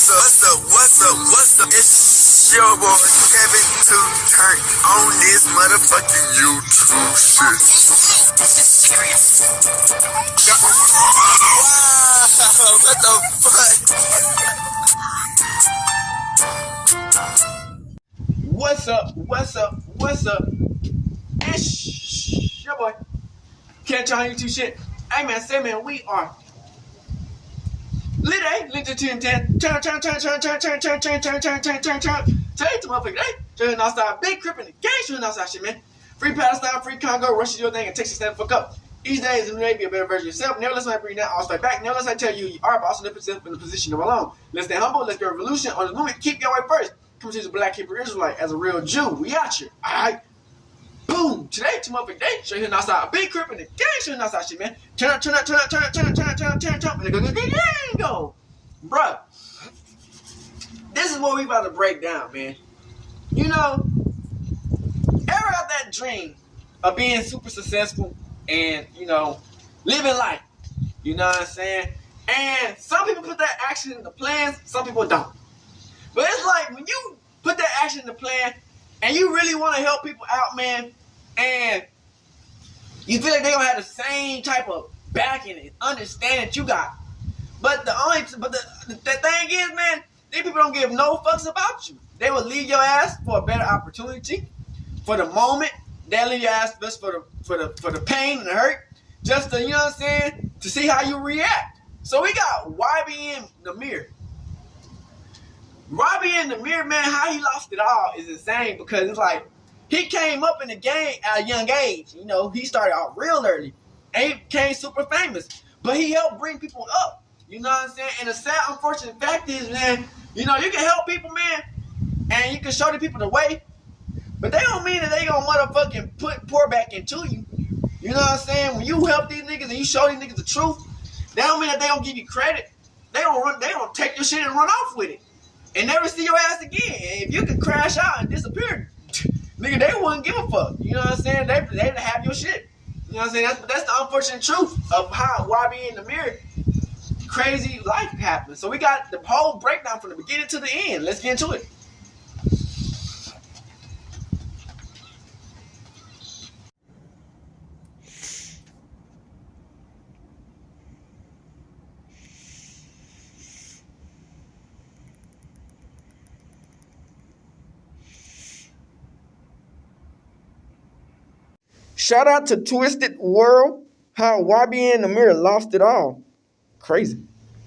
What's up? It's your boy Kevin to turn on this motherfucking YouTube shit. Wow, what the fuck? What's up? It's your boy. Catch on YouTube shit. Hey man, say man, we are lit, lit to 10. Turn. Tell you to motherfucker, turn outside, big crip in the game, shooting outside shit, man. Free Palestine, free Congo, Russia, your thing, and Texas, stand the fuck up. Each day is maybe a better version of yourself. Never let somebody bring that all straight back. Never let somebody tell you are, but also live yourself in the position of alone. Let's stay humble, let's get revolution on the movement, keep your way first. Come see the Black Hebrew Israelite as a real Jew. We out here, alright? Boom! Today, to motherfucker day, show you outside, big crip in the game, shooting outside shit, man. Turn up, and go. Bruh, this is what we about to break down, man. You know, ever have that dream of being super successful and, you know, living life? You know what I'm saying? And some people put that action into plans, some people don't. But it's like when you put that action into plan and you really want to help people out, man, and you feel like they're gonna have the same type of backing and understanding that you got. But the thing is, man, these people don't give no fucks about you. They will leave your ass for a better opportunity, for the moment. They'll leave your ass just for the pain and the hurt, just to, you know what I'm saying, to see how you react. So we got YBN Nahmir. YBN Nahmir, man, how he lost it all is insane because it's like he came up in the game at a young age. You know, he started out real early and he became super famous. But he helped bring people up. You know what I'm saying? And the sad, unfortunate fact is, man, you know, you can help people, man, and you can show the people the way, but they don't mean that they gonna motherfucking pour back into you. You know what I'm saying? When you help these niggas and you show these niggas the truth, that don't mean that they don't give you credit. They don't take your shit and run off with it and never see your ass again. And if you can crash out and disappear, nigga, they wouldn't give a fuck. You know what I'm saying? They'd have your shit. You know what I'm saying? That's the unfortunate truth of how YB in the mirror crazy life happens. So we got the whole breakdown from the beginning to the end. Let's get into it. Shout out to Twisted World, how YBN Nahmir lost it all. Crazy.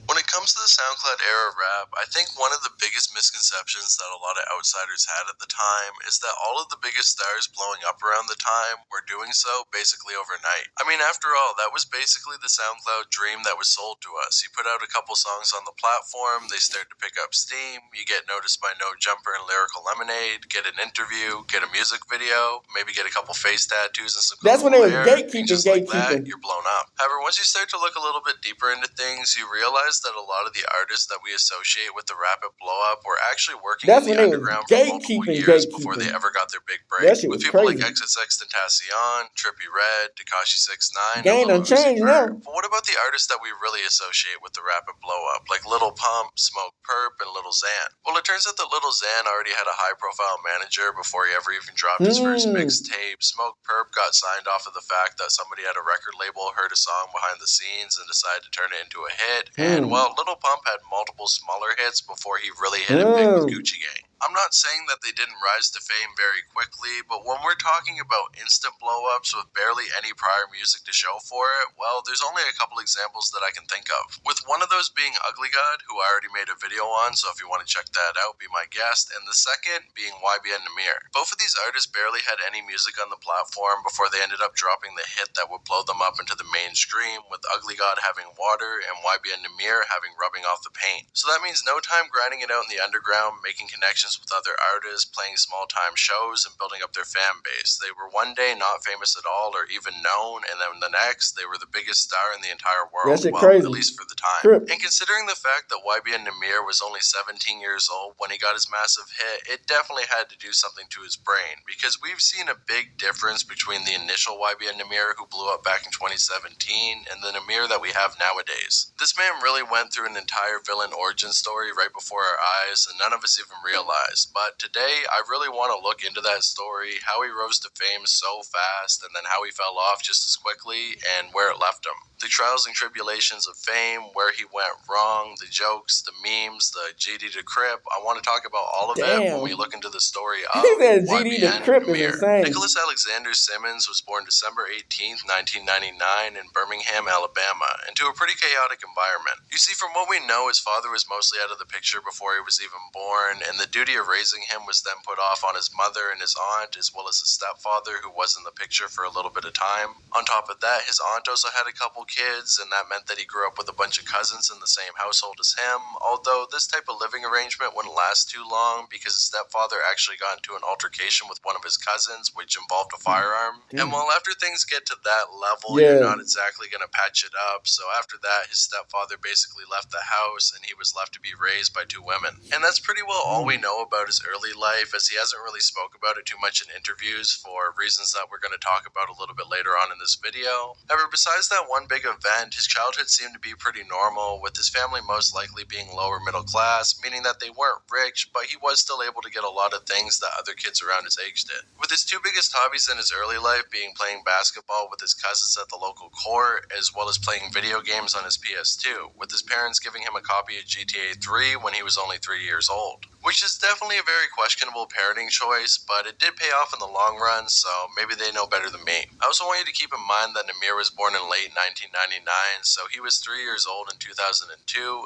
When it comes to the SoundCloud era of rap, I think one of the biggest misconceptions that a lot of outsiders had at the time is that all of the biggest stars blowing up around the time were doing so basically overnight. I mean, after all, that was basically the SoundCloud dream that was sold to us. You put out a couple songs on the platform, they start to pick up steam, you get noticed by No Jumper and Lyrical Lemonade, get an interview, get a music video, maybe get a couple face tattoos and some That's when they was gatekeeping. Like that, you're blown up. However, once you start to look a little bit deeper into things, you realize that a lot of the artists that we associate with the rapid blow up were actually working in the underground for multiple years before they ever got their big break. With people like XXXTentacion, Trippie Redd, Tekashi 6ix9ine, Game done changed now. But what about the artists that we really associate with the rapid blow up, like Lil Pump, Smoke Perp, and Lil Xan? Well, it turns out that Lil Xan already had a high-profile manager before he ever even dropped his first mixtape. Smoke Perp got signed off of the fact that somebody at a record label heard a song behind the scenes and decided to turn it into a hit. And well, Lil Pump had multiple smaller hits before he really hit it big with Gucci Gang. I'm not saying that they didn't rise to fame very quickly, but when we're talking about instant blow-ups with barely any prior music to show for it, well, there's only a couple examples that I can think of. With one of those being Ugly God, who I already made a video on, so if you want to check that out, be my guest, and the second being YBN Nahmir. Both of these artists barely had any music on the platform before they ended up dropping the hit that would blow them up into the mainstream, with Ugly God having Water and YBN Nahmir having Rubbing Off the Paint. So that means no time grinding it out in the underground, making connections collaborations with other artists, playing small-time shows, and building up their fan base. They were one day not famous at all or even known, and then the next, they were the biggest star in the entire world. That shit well, crazy. At least for the time. Trip. And considering the fact that YBN Nahmir was only 17 years old when he got his massive hit, it definitely had to do something to his brain, because we've seen a big difference between the initial YBN Nahmir who blew up back in 2017 and the Nahmir that we have nowadays. This man really went through an entire villain origin story right before our eyes, and none of us even realized. But today, I really want to look into that story, how he rose to fame so fast, and then how he fell off just as quickly, and where it left him. The trials and tribulations of fame, where he went wrong, the jokes, the memes, the GD to Crip. I want to talk about all of it when we look into the story of that GD to YBN Crip Nahmir. is insane. Nicholas Alexander Simmons was born December 18th, 1999 in Birmingham, Alabama, into a pretty chaotic environment. You see, from what we know, his father was mostly out of the picture before he was even born, and the duty of raising him was then put off on his mother and his aunt, as well as his stepfather, who was in the picture for a little bit of time. On top of that, his aunt also had a couple kids, and that meant that he grew up with a bunch of cousins in the same household as him, although this type of living arrangement wouldn't last too long because his stepfather actually got into an altercation with one of his cousins, which involved a firearm. And while after things get to that level, you're not exactly going to patch it up, so after that, his stepfather basically left the house, and he was left to be raised by two women. And that's pretty well all we know about his early life, as he hasn't really spoke about it too much in interviews for reasons that we're going to talk about a little bit later on in this video. However, besides that one big event, his childhood seemed to be pretty normal, with his family most likely being lower middle class, meaning that they weren't rich, but he was still able to get a lot of things that other kids around his age did. With his two biggest hobbies in his early life being playing basketball with his cousins at the local court, as well as playing video games on his PS2, with his parents giving him a copy of GTA 3 when he was only 3 years old. Which is definitely a very questionable parenting choice, but it did pay off in the long run, so maybe they know better than me. I also want you to keep in mind that Nahmir was born in late 1999, so he was 3 years old in 2002,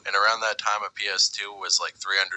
and around that time a PS2 was like $300,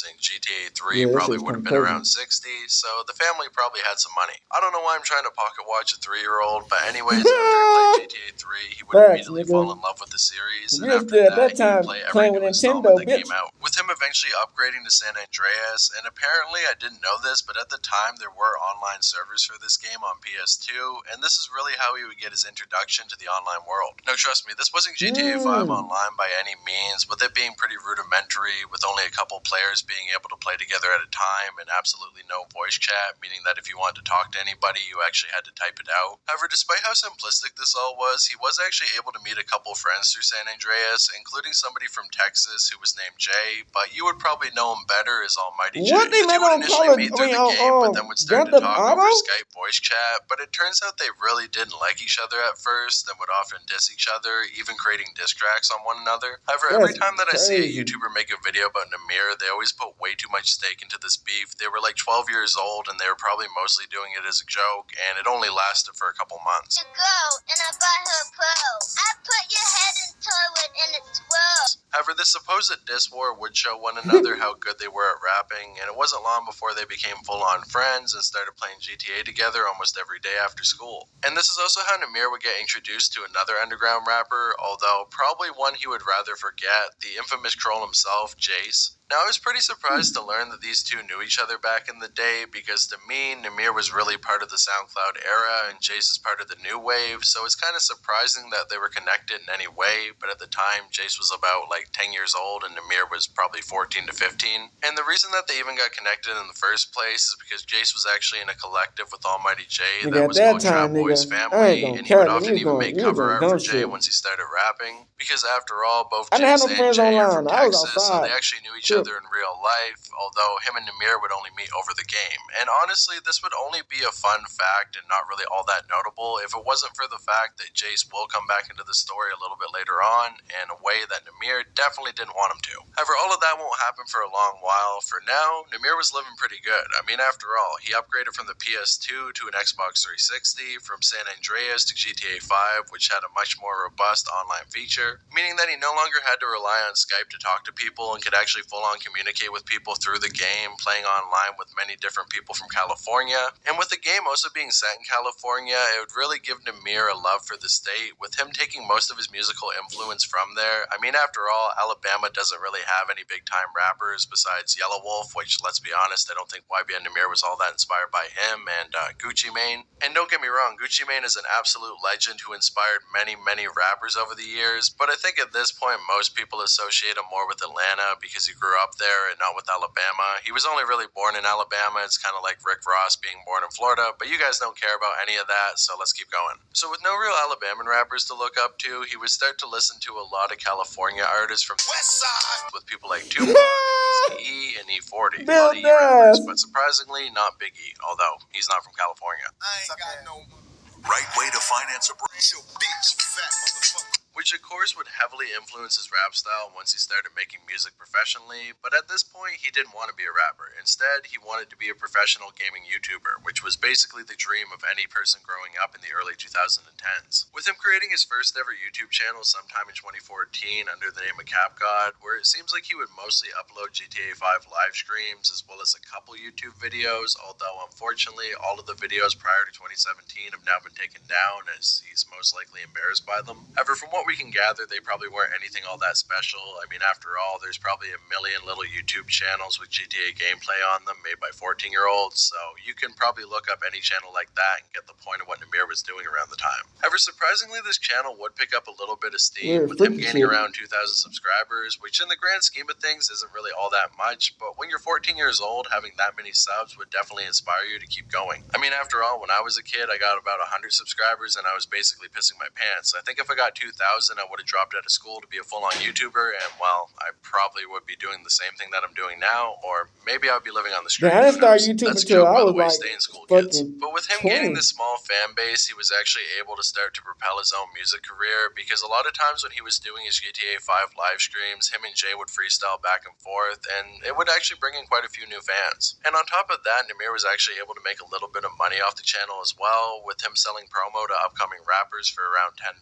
and GTA 3 probably would have been around $60, so the family probably had some money. I don't know why I'm trying to pocket watch a 3-year-old, but anyways, after he played GTA 3, he would immediately fall in love with the series, and after that, he would play every new installment that came out, with him eventually upgrading to San Andreas. And apparently, I didn't know this, but at the time there were online servers for this game on PS2, and this is really how he would get his introduction to the online world. Now trust me, this wasn't GTA 5 online by any means, with it being pretty rudimentary, with only a couple players being able to play together at a time, and absolutely no voice chat, meaning that if you wanted to talk to anybody, you actually had to type it out. However, despite how simplistic this all was, he was actually able to meet a couple friends through San Andreas, including somebody from Texas who was named Jay, but you would probably know him better as Almighty Jay. What they They would initially meet through the game, but then would start to talk over Skype voice chat, but it turns out they really didn't like each other at first, and would often diss each other, even creating diss tracks on one another. However, every time that I see a YouTuber make a video about Nahmir, they always put way too much stake into this beef. They were like 12 years old, and they were probably mostly doing it as a joke, and it only lasted for a couple months. And I buy her pearls. I put your head in toilet and it swirls. However, this supposed diss war would show one another how good they were at rapping, and it wasn't long before they became full-on friends and started playing GTA together almost every day after school. And this is also how Nahmir would get introduced to another underground rapper, although probably one he would rather forget, the infamous troll himself, Jace. Now, I was pretty surprised to learn that these two knew each other back in the day, because to me, Nahmir was really part of the SoundCloud era, and Jace is part of the new wave, so it's kind of surprising that they were connected in any way, but at the time, Jace was about like 10 years old, and Nahmir was probably 14 to 15. And the reason that they even got connected in the first place is because Jace was actually in a collective with Almighty Jay that was called Trap Boys Family, and he would often even make cover art for Jay once he started rapping, because after all, both Jace and Jay are from Texas, so they actually knew each other in real life, although him and Nahmir would only meet over the game. And honestly, this would only be a fun fact and not really all that notable if it wasn't for the fact that Jace will come back into the story a little bit later on in a way that Nahmir definitely didn't want him to. However, all of that won't happen for a long while. For now, Nahmir was living pretty good. I mean, after all, he upgraded from the PS2 to an Xbox 360, from San Andreas to GTA 5, which had a much more robust online feature, meaning that he no longer had to rely on Skype to talk to people and could actually full-on communicate with people through the game, playing online with many different people from California. And with the game also being set in California, it would really give Nahmir a love for the state, with him taking most of his musical influence from there. I mean, after all, Alabama doesn't really have any big-time rappers besides Yellow Wolf, which, let's be honest, I don't think YBN Nahmir was all that inspired by him, and Gucci Mane. And don't get me wrong, Gucci Mane is an absolute legend who inspired many, many rappers over the years, but I think at this point most people associate him more with Atlanta because he grew up there and not with Alabama. He was only really born in Alabama. It's kind of like Rick Ross being born in Florida, but you guys don't care about any of that, so let's keep going. So with no real Alabama rappers to look up to, he would start to listen to a lot of California artists from Westside, with people like Tupac, Eazy-E, and E40. A lot of E rappers, but surprisingly not Big E, although he's not from California. I ain't got no right way to finance a brand. Your bitch, fat motherfucker. Which of course would heavily influence his rap style once he started making music professionally, but at this point he didn't want to be a rapper. Instead, he wanted to be a professional gaming YouTuber, which was basically the dream of any person growing up in the early 2010s. With him creating his first ever YouTube channel sometime in 2014 under the name of CapGod, where it seems like he would mostly upload GTA 5 live streams as well as a couple YouTube videos, although unfortunately all of the videos prior to 2017 have now been taken down as he's most likely embarrassed by them. However, from what we can gather, they probably weren't anything all that special. I mean, after all, there's probably a million little YouTube channels with GTA gameplay on them made by 14-year-olds, so you can probably look up any channel like that and get the point of what Nahmir was doing around the time. However, surprisingly, this channel would pick up a little bit of steam, with him gaining around 2,000 subscribers, which in the grand scheme of things isn't really all that much, but when you're 14 years old, having that many subs would definitely inspire you to keep going. I mean, after all, when I was a kid, I got about 100 subscribers and I was basically pissing my pants. I think if I got 2,000, I would have dropped out of school to be a full-on YouTuber, and well, I probably would be doing the same thing that I'm doing now, or maybe I would be living on the street. I didn't start YouTube until I was like stay in school, kids. But with him gaining this small fan base, he was actually able to start to propel his own music career, because a lot of times when he was doing his GTA 5 live streams, him and Jay would freestyle back and forth, and it would actually bring in quite a few new fans. And on top of that, Nahmir was actually able to make a little bit of money off the channel as well, with him selling promo to upcoming rappers for around $10.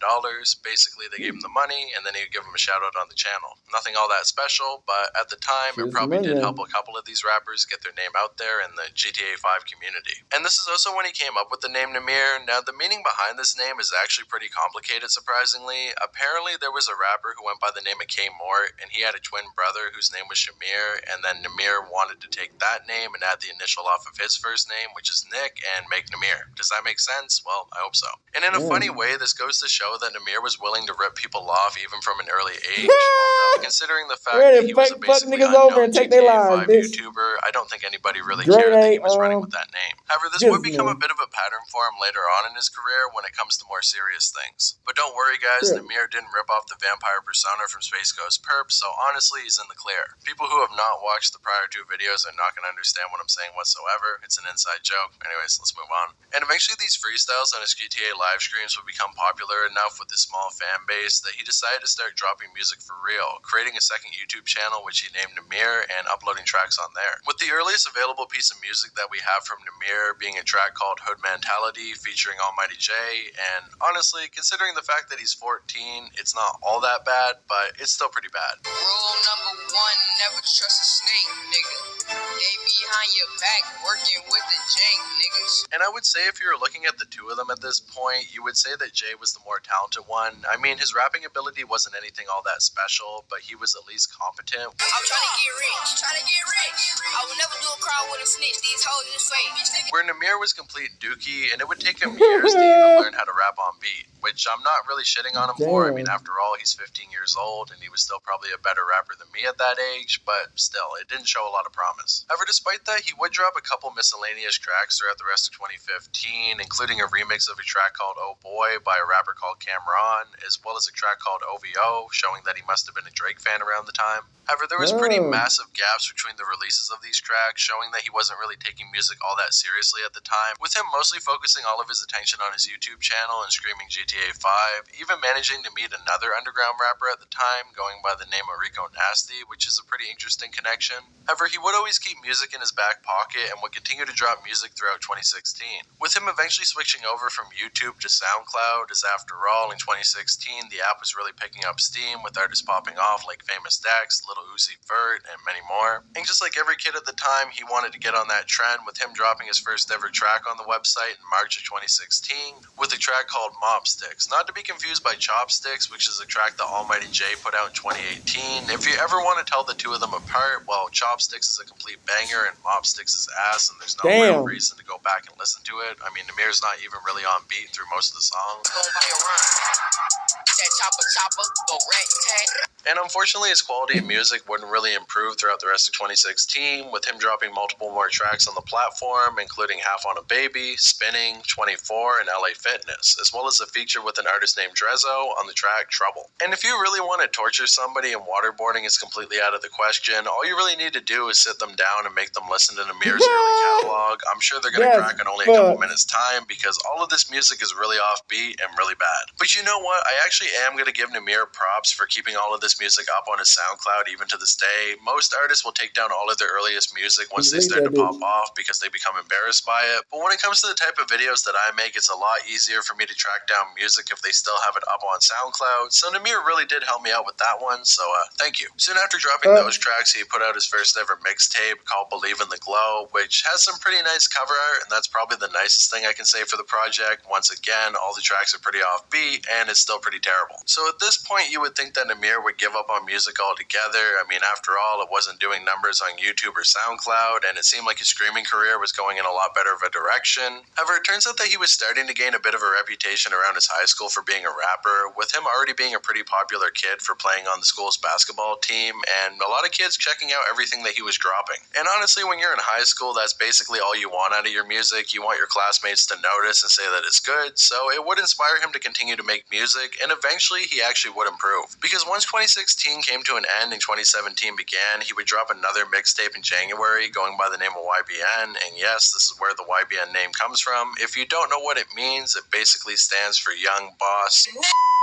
Basically, they gave him the money, and then he'd give him a shout out on the channel. Nothing all that special, but at the time, it probably did help a couple of these rappers get their name out there in the GTA 5 community. And this is also when he came up with the name Nahmir. Now, the meaning behind this name is actually pretty complicated, surprisingly. Apparently, there was a rapper who went by the name of K Mort, and he had a twin brother whose name was Shamir, and then Nahmir wanted to take that name and add the initial off of his first name, which is Nick, and make Nahmir. Does that make sense? Well, I hope so. And in a funny way, this goes to show that Nahmir was willing to rip people off even from an early age, although considering the fact that he was a basically unknown GTA 5 YouTuber, I don't think anybody really cared that he was running with that name. However, this would become a bit of a pattern for him later on in his career when it comes to more serious things. But don't worry guys, Nahmir didn't rip off the vampire persona from Space Ghost Perp, so honestly he's in the clear. People who have not watched the prior two videos are not going to understand what I'm saying whatsoever. It's an inside joke. Anyways, let's move on. And eventually these freestyles on his GTA live streams would become popular enough with his small fan base that he decided to start dropping music for real, creating a second YouTube channel which he named Nahmir and uploading tracks on there. With the earliest available piece of music that we have from Nahmir being a track called Hood Mentality featuring Almighty J, and honestly, considering the fact that he's 14, it's not all that bad, but it's still pretty bad. Rule number 1, never trust a snake, nigga. They behind your back, working with the jank, niggas. And I would say if you were looking at the two of them at this point, you would say that Jay was the more talented one. I mean, his rapping ability wasn't anything all that special, but he was at least competent. I'm trying to get rich, I will never do a crowd with a snitch, these hoes is fake. Where Nahmir was complete dookie, and it would take him years to even learn how to rap on beat, which I'm not really shitting on him for. I mean, after all, he's 15 years old, and he was still probably a better rapper than me at that age, but still, it didn't show a lot of promise. However, despite that, he would drop a couple miscellaneous tracks throughout the rest of 2015, including a remix of a track called Oh Boy by a rapper called Cameron, as well as a track called OVO, showing that he must have been a Drake fan around the time. However, there was pretty massive gaps between the releases of these tracks, showing that he wasn't really taking music all that seriously at the time, with him mostly focusing all of his attention on his YouTube channel and screaming GTA 5, even managing to meet another underground rapper at the time, going by the name of Rico Nasty, which is a pretty interesting connection. However, he would always keep music in his back pocket and would continue to drop music throughout 2016, with him eventually switching over from YouTube to SoundCloud, as after all, in 2016, the app was really picking up steam, with artists popping off like Famous Dex, Lil Uzi Vert, and many more. And just like every kid at the time, he wanted to get on that trend with him dropping his first ever track on the website in March of 2016 with a track called Mopsticks. Not to be confused by Chopsticks, which is a track that Almighty J put out in 2018. If you ever want to tell the two of them apart, well, Chopsticks is a complete banger and Mopsticks is ass, and there's no real reason to go back and listen to it. I mean, Nahmir's not even really on beat through most of the song. And unfortunately, his quality of music wouldn't really improve throughout the rest of 2016, with him dropping multiple more tracks on the platform, including Half on a Baby, Spinning, 24, and LA Fitness, as well as a feature with an artist named Drezzo on the track Trouble. And if you really want to torture somebody and waterboarding is completely out of the question, all you really need to do is sit them down and make them listen to Nahmir's early catalog. I'm sure they're going to crack in only a couple minutes time, because all of this music is really offbeat and really bad. But you know what? I actually am going to give Nahmir props for keeping all of this music up on his SoundCloud even to this day. Most artists will take down all of their earliest music once they start to pop off because they become embarrassed by it. But when it comes to the type of videos that I make, it's a lot easier for me to track down music if they still have it up on SoundCloud. So Nahmir really did help me out with that one, so thank you. Soon after dropping those tracks, he put out his first ever mixtape called Believe in the Glow, which has some pretty nice cover art, and that's probably the nicest thing I can say for the project. Once again, all the tracks are pretty offbeat, and it's still pretty terrible. So at this point, you would think that Nahmir would give up on music altogether. I mean, after all, it wasn't doing numbers on YouTube or SoundCloud, and it seemed like his streaming career was going in a lot better of a direction. However, it turns out that he was starting to gain a bit of a reputation around his high school for being a rapper, with him already being a pretty popular kid for playing on the school's basketball team, and a lot of kids checking out everything that he was dropping. And honestly, when you're in high school, that's basically all you want out of your music. You want your classmates to notice and say that it's good, so it would inspire him to continue to make music, and eventually he actually would improve. Because once 2016 came to an end and 2017 began, he would drop another mixtape in January going by the name of YBN, and yes, this is where the YBN name comes from. If you don't know what it means, it basically stands for Young Boss,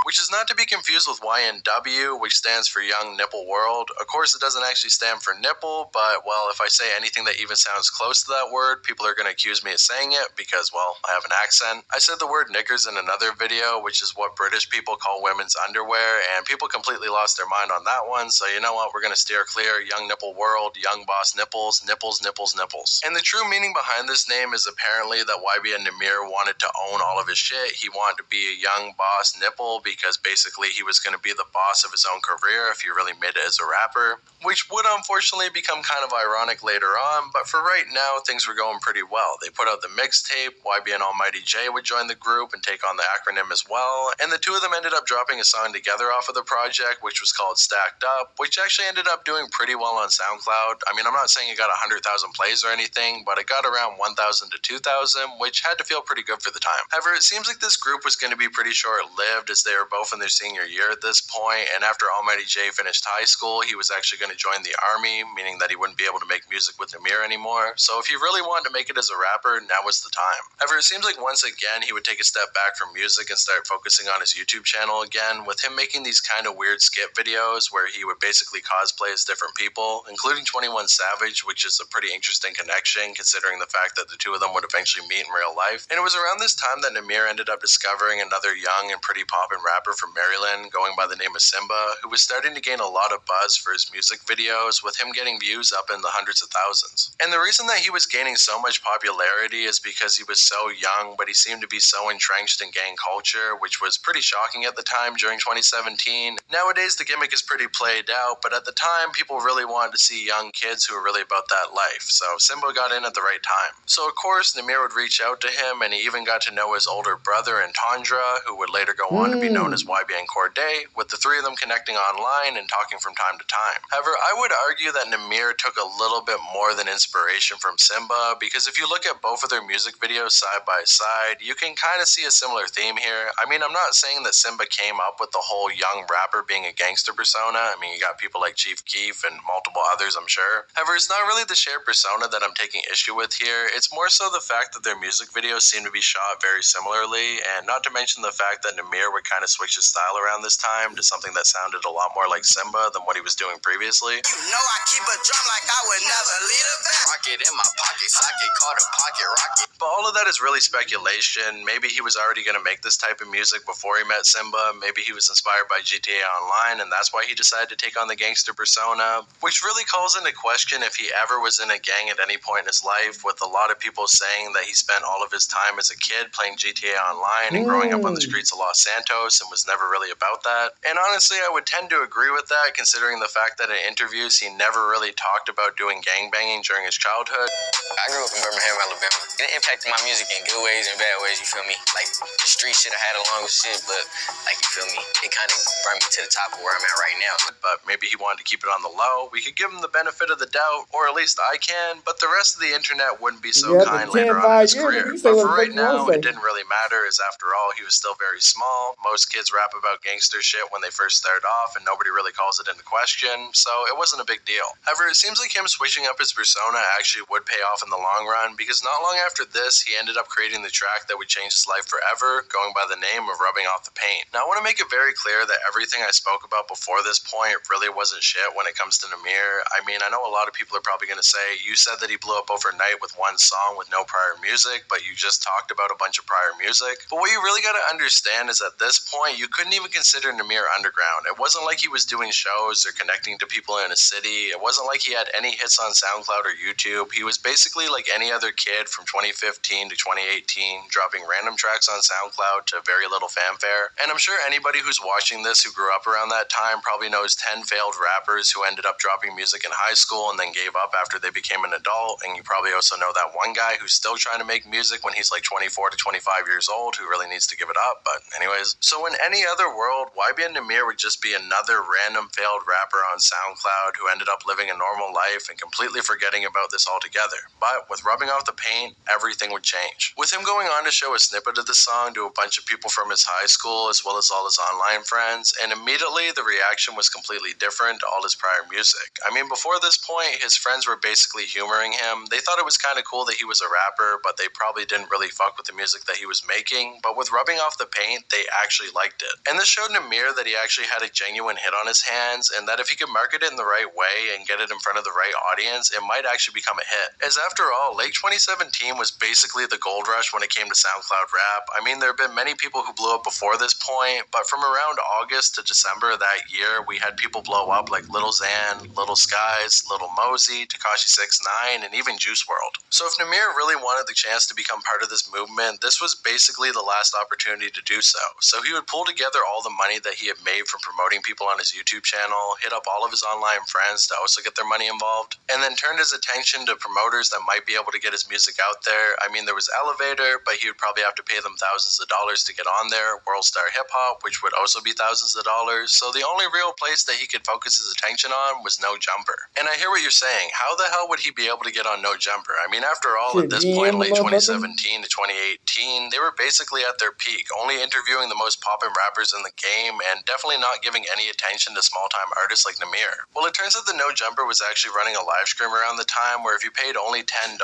which is not to be confused with YNW, which stands for Young Nipple World. Of course, it doesn't actually stand for nipple, but, well, if I say anything that even sounds close to that word, people are going to accuse me of saying it because, well, I have an accent. I said the word knickers in another video, which is what British people call women's underwear, and people completely lost their mind on that one, so you know what, we're going to steer clear. Young Nipple World, Young Boss Nipples, Nipples, Nipples, Nipples. And the true meaning behind this name is apparently that YBN Nahmir wanted to own all of his shit. He wanted to be a young boss nipple because basically he was going to be the boss of his own career if he really made it as a rapper, which would unfortunately become kind of ironic later on, but for right now, things were going pretty well. They put out the mixtape, YBN Almighty J would join the group and take on the acronym as well, and the two of them ended up dropping a song together off of the project, which was called Stacked Up, which actually ended up doing pretty well on SoundCloud. I mean, I'm not saying it got 100,000 plays or anything, but it got around 1,000 to 2,000, which had to feel pretty good for the time. However, it seems like this group was going to be pretty short-lived as they were both in their senior year at this point, and after Almighty J finished high school, he was actually going to join the army, meaning that he wouldn't be able to make music with Nahmir anymore. So if he really wanted to make it as a rapper, now was the time. However, it seems like once again he would take a step back from music and start focusing on his YouTube channel again, with him making these kind of weird skit videos where he would basically cosplay as different people, including 21 Savage, which is a pretty interesting connection considering the fact that the two of them would eventually meet in real life. And it was around this time that Nahmir ended up discovering another young and pretty poppin' rapper from Maryland going by the name of Simba, who was starting to gain a lot of buzz for his music videos, with him getting views up in the hundreds of thousands. And the reason that he was gaining so much popularity is because he was so young, but he seemed to be so entrenched in gang culture, which was pretty shocking at the time during 2017. Nowadays, the gimmick is pretty played out, but at the time, people really wanted to see young kids who were really about that life, so Simba got in at the right time. So of course, Nahmir would reach out to him, and he even got to know his older brother Tundra, who would later go on to be known as YBN Corday, with the three of them connecting online and talking from time to time. However, I would argue that Nahmir took a little bit more than inspiration from Simba, because if you look at both of their music videos side by side, you can kind of see a similar theme here. I mean, I'm not saying that Simba came up with the whole young rapper being a gangster persona. I mean, you got people like Chief Keef and multiple others, I'm sure. However, it's not really the shared persona that I'm taking issue with here. It's more so the fact that their music videos seem to be shot very similarly, and not to mention the fact that Nahmir would kind of switch his style around this time to something that sounded a lot more like Simba than what he was doing previously. You know I keep a drum like I would never leave it back. Rocket in my pocket, socket called a pocket rocket. But all of that is really speculation. Maybe he was already going to make this type of music before he met Simba, Mamba. Maybe he was inspired by GTA Online, and that's why he decided to take on the gangster persona, which really calls into question if he ever was in a gang at any point in his life, with a lot of people saying that he spent all of his time as a kid playing GTA Online and growing up on the streets of Los Santos and was never really about that. And honestly, I would tend to agree with that, considering the fact that in interviews he never really talked about doing gangbanging during his childhood. I grew up in Birmingham, Alabama. It impacted my music in good ways and bad ways, you feel me? Like, the street shit I had along with shit, but, like, you feel me? It kind of brought me to the top of where I'm at right now. But maybe he wanted to keep it on the low. We could give him the benefit of the doubt, or at least I can, but the rest of the internet wouldn't be so kind later on in his career. But for right now, it didn't really matter, as after all, he was still very small. Most kids rap about gangster shit when they first start off, and nobody really calls it into question, so it wasn't a big deal. However, it seems like him switching up his persona actually would pay off in the long run, because not long after this, he ended up creating the track that would change his life forever, going by the name of Rubbing Off the Paint. Now, I want to make it very clear that everything I spoke about before this point really wasn't shit when it comes to Nahmir. I mean, I know a lot of people are probably going to say, you said that he blew up overnight with one song with no prior music, but you just talked about a bunch of prior music. But what you really got to understand is at this point, you couldn't even consider Nahmir underground. It wasn't like he was doing shows or connecting to people in a city. It wasn't like he had any hits on SoundCloud or YouTube. He was basically like any other kid from 2015 to 2018, dropping random tracks on SoundCloud to very little fanfare. And I'm sure anybody who's watching this who grew up around that time probably knows 10 failed rappers who ended up dropping music in high school and then gave up after they became an adult. And you probably also know that one guy who's still trying to make music when he's like 24 to 25 years old who really needs to give it up. But anyways, so in any other world, YBN Nahmir would just be another random failed rapper on SoundCloud who ended up living a normal life and completely forgetting about this altogether. But with Rubbing Off the Paint, everything would change. With him going on to show a snippet of the song to a bunch of people from his high school as well as all his online friends, and immediately the reaction was completely different to all his prior music. I mean, before this point, his friends were basically humoring him. They thought it was kind of cool that he was a rapper, but they probably didn't really fuck with the music that he was making. But with Rubbing Off the Paint, they actually liked it. And this showed Nahmir that he actually had a genuine hit on his hands, and that if he could market it in the right way and get it in front of the right audience, it might actually become a hit. As after all, late 2017 was basically the gold rush when it came to SoundCloud rap. I mean, there have been many people who blew up before this point, but from around August to December of that year, we had people blow up like Lil Xan, Little Skies, Little Mosey, Tekashi 6ix9ine, and even Juice WRLD. So if Nahmir really wanted the chance to become part of this movement, this was basically the last opportunity to do so. So he would pull together all the money that he had made from promoting people on his YouTube channel, hit up all of his online friends to also get their money involved, and then turned his attention to promoters that might be able to get his music out there. I mean, there was Elevator, but he would probably have to pay them thousands of dollars to get on there, World Star Hip Hop, which would also be thousands of dollars. So the only real place that he could focus his attention on was No Jumper. And I hear what you're saying. How the hell would he be able to get on No Jumper? I mean, after all, at this point, late 2017 to 2018, they were basically at their peak, only interviewing the most poppin' rappers in the game and definitely not giving any attention to small-time artists like Nahmir. Well, it turns out the No Jumper was actually running a live stream around the time where if you paid only $10,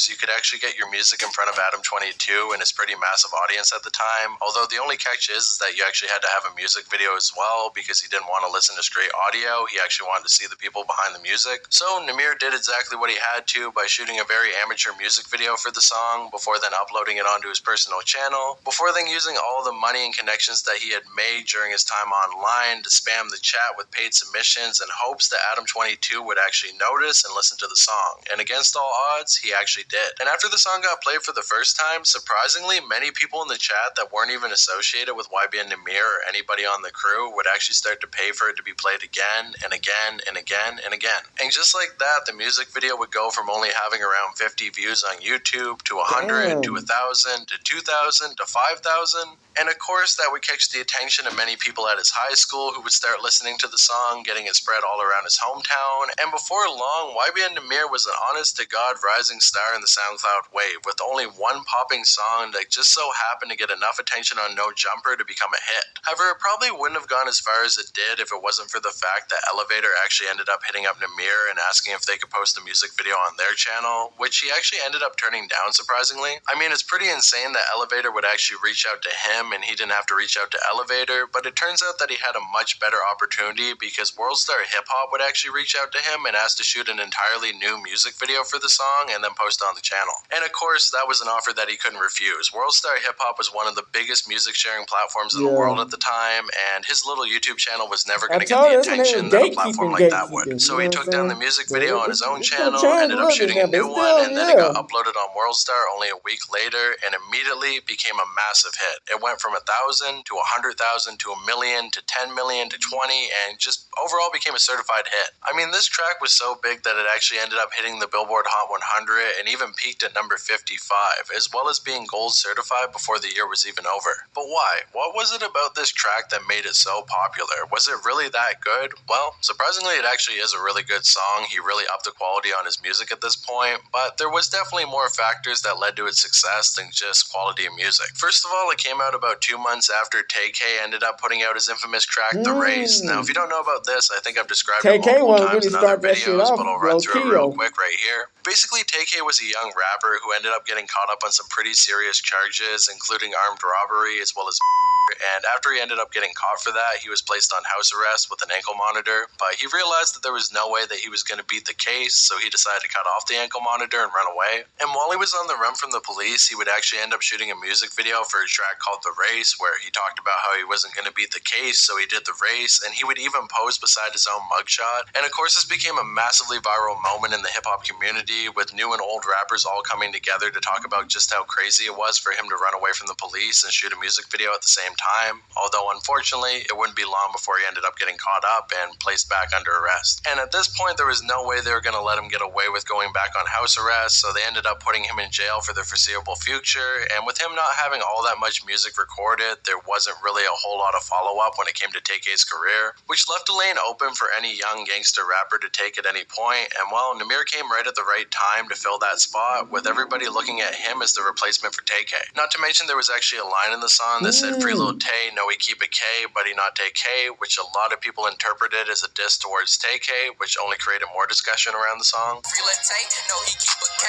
you could actually get your music in front of Adam22 and his pretty massive audience at the time. Although the only catch is that you actually had to have a music video as well, because he didn't want to listen to straight audio. He actually wanted to see the people behind the music. So Nahmir did exactly what he had to by shooting a very amateur music video for the song, before then uploading it onto his personal channel, before then using all the money and connections that he had made during his time online to spam the chat with paid submissions in hopes that Adam22 would actually notice and listen to the song. And against all odds, he actually did. And after the song got played for the first time, surprisingly, many people in the chat that weren't even associated with YBN Nahmir or anybody on the crew would actually start to pay for it to be played again and again and again and again. And just like that, the music video would go from only having around 50 views on YouTube to 100 to 1,000 to 2,000 to 5,000. And of course, that would catch the attention of many people at his high school who would start listening to the song, getting it spread all around his hometown. And before long, YBN Nahmir was an honest-to-God rising star in the SoundCloud wave, with only one popping song that just so happened to get enough attention on No Jumper to become a hit. However, it probably wouldn't have gone as far as it did if it wasn't for the fact that Elevator actually ended up hitting up Nahmir and asking if they could post a music video on their channel, which he actually ended up turning down, surprisingly. I mean, it's pretty insane that Elevator would actually reach out to him and he didn't have to reach out to Elevator, but it turns out that he had a much better opportunity, because World Star Hip Hop would actually reach out to him and ask to shoot an entirely new music video for the song and then post it on the channel. And of course, that was an offer that he couldn't refuse. World Star Hip Hop was one of the biggest music sharing platforms in the world at the time, and his little YouTube channel was never going to get the attention that a platform like that would. So he took down the music video on his own channel, ended up shooting a new one, and then it got uploaded on WorldStar only a week later, and immediately became a massive hit. It went from 1,000 to 100,000 to 1 million to 10 million to 20, and just overall became a certified hit. I mean, this track was so big that it actually ended up hitting the Billboard Hot 100 and even peaked at number 55, as well as being gold certified before the year was even over. But why? What was it about this track that made it so popular? Was it really that good? Well, surprisingly, it actually is a really good song. He really upped the quality on his music at this point, but there was definitely more factors that led to its success than just quality of music. First of all, it came out about 2 months after TK ended up putting out his infamous track, The Race. Now, if you don't know about this, I think I've described it multiple times in other videos, but I'll run through it real quick right here. Basically, TK was a young rapper who ended up getting caught up on some pretty serious charges, including armed robbery as well as and after he ended up getting caught for that, he was placed on house arrest with an ankle monitor, but he realized that there was no way that he was going to beat the case, so he decided to cut off the ankle monitor and run away. And while he was on the run from the police, he would actually end up shooting a music video for a track called The Race, where he talked about how he wasn't going to beat the case, so he did the race, and he would even pose beside his own mugshot. And of course, this became a massively viral moment in the hip-hop community, with new and old rappers all coming together to talk about just how crazy it was for him to run away from the police and shoot a music video at the same time, although unfortunately it wouldn't be long before he ended up getting caught up and placed back under arrest. And at this point there was no way they were going to let him get away with going back on house arrest, so they ended up putting him in jail for the foreseeable future, and with him not having all that much music recorded, there wasn't really a whole lot of follow-up when it came to TK's career, which left a lane open for any young gangster rapper to take at any point, and well, Nahmir came right at the right time to fill that spot, with everybody looking at him as the replacement for TK. Not to mention there was actually a line in the song that said, "Free Lil Tay, no he keep a K, but he not take K," which a lot of people interpreted as a diss towards TK, which only created more discussion around the song. Free Lil Tay, no he keep a K.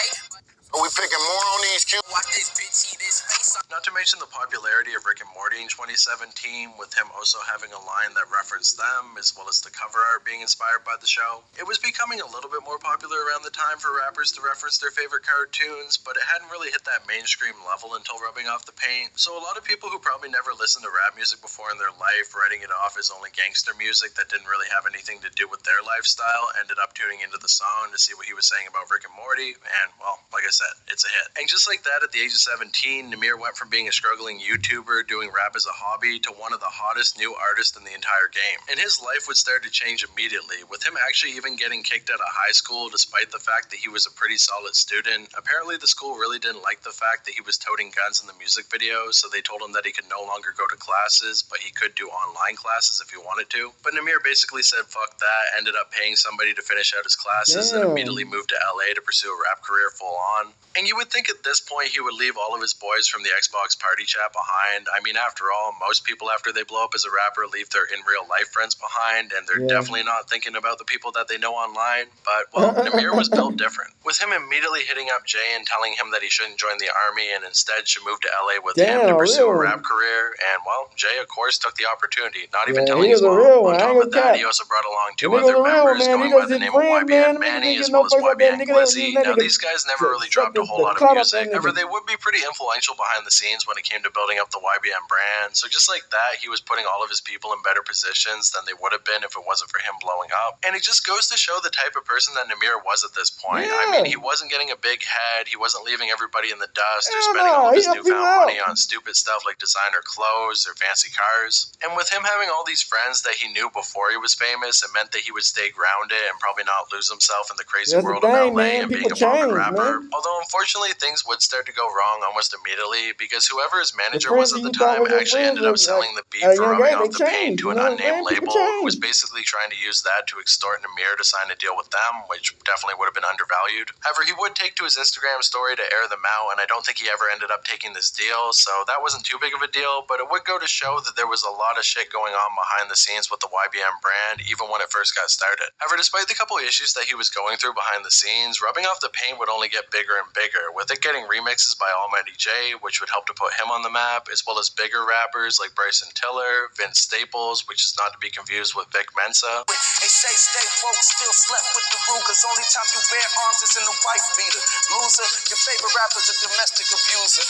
Are we picking more on these cues? Watch this bitch eat his face. Not to mention the popularity of Rick and Morty in 2017, with him also having a line that referenced them, as well as the cover art being inspired by the show. It was becoming a little bit more popular around the time for rappers to reference their favorite cartoons, but it hadn't really hit that mainstream level until Rubbing Off the Paint, so a lot of people who probably never listened to rap music before in their life, writing it off as only gangster music that didn't really have anything to do with their lifestyle, ended up tuning into the song to see what he was saying about Rick and Morty, and well, like I said, it's a hit. And just like that, at the age of 17, Nahmir went from being a struggling YouTuber doing rap as a hobby to one of the hottest new artists in the entire game. And his life would start to change immediately, with him actually even getting kicked out of high school despite the fact that he was a pretty solid student. Apparently the school really didn't like the fact that he was toting guns in the music video, so they told him that he could no longer go to classes, but he could do online classes if he wanted to. But Nahmir basically said fuck that, ended up paying somebody to finish out his classes, and immediately moved to LA to pursue a rap career full on. And you would think at this point he would leave all of his boys from the Xbox party chat behind. I mean, after all, most people after they blow up as a rapper leave their in real life friends behind, and they're definitely not thinking about the people that they know online. But, well, Nahmir was built different, with him immediately hitting up Jay and telling him that he shouldn't join the army and instead should move to LA with him to pursue a rap career. And, well, Jay, of course, took the opportunity, not even telling his mom. On top of that, he also brought along 2 other members going by the name of YBN Manny as well as YBN Glizzy. Now, these guys never really dropped a whole lot of music. However, they would be pretty influential behind the scenes when it came to building up the YBN brand. So just like that, he was putting all of his people in better positions than they would have been if it wasn't for him blowing up. And it just goes to show the type of person that Nahmir was at this point. I mean, he wasn't getting a big head, he wasn't leaving everybody in the dust or spending all of his newfound money on stupid stuff like designer clothes or fancy cars. And with him having all these friends that he knew before he was famous, it meant that he would stay grounded and probably not lose himself in the crazy world of LA and being a popular rapper. Although unfortunately things would start to go wrong almost immediately, because whoever his manager was at the time actually ended up selling the beat for Rubbing Off the Paint to an unnamed label, who was basically trying to use that to extort Nahmir to sign a deal with them, which definitely would have been undervalued. However, he would take to his Instagram story to air them out, and I don't think he ever ended up taking this deal, so that wasn't too big of a deal, but it would go to show that there was a lot of shit going on behind the scenes with the YBN brand, even when it first got started. However, despite the couple issues that he was going through behind the scenes, Rubbing Off the Paint would only get bigger and bigger, with it getting remixes by Almighty J, which would help to put him on the map, as well as bigger rappers like Bryson Tiller, Vince Staples, which is not to be confused with Vic Mensa. They say stay woke, still slept with the rule, cause only time you bear arms is in the wife beater. Loser, your favorite rapper's a domestic abuser.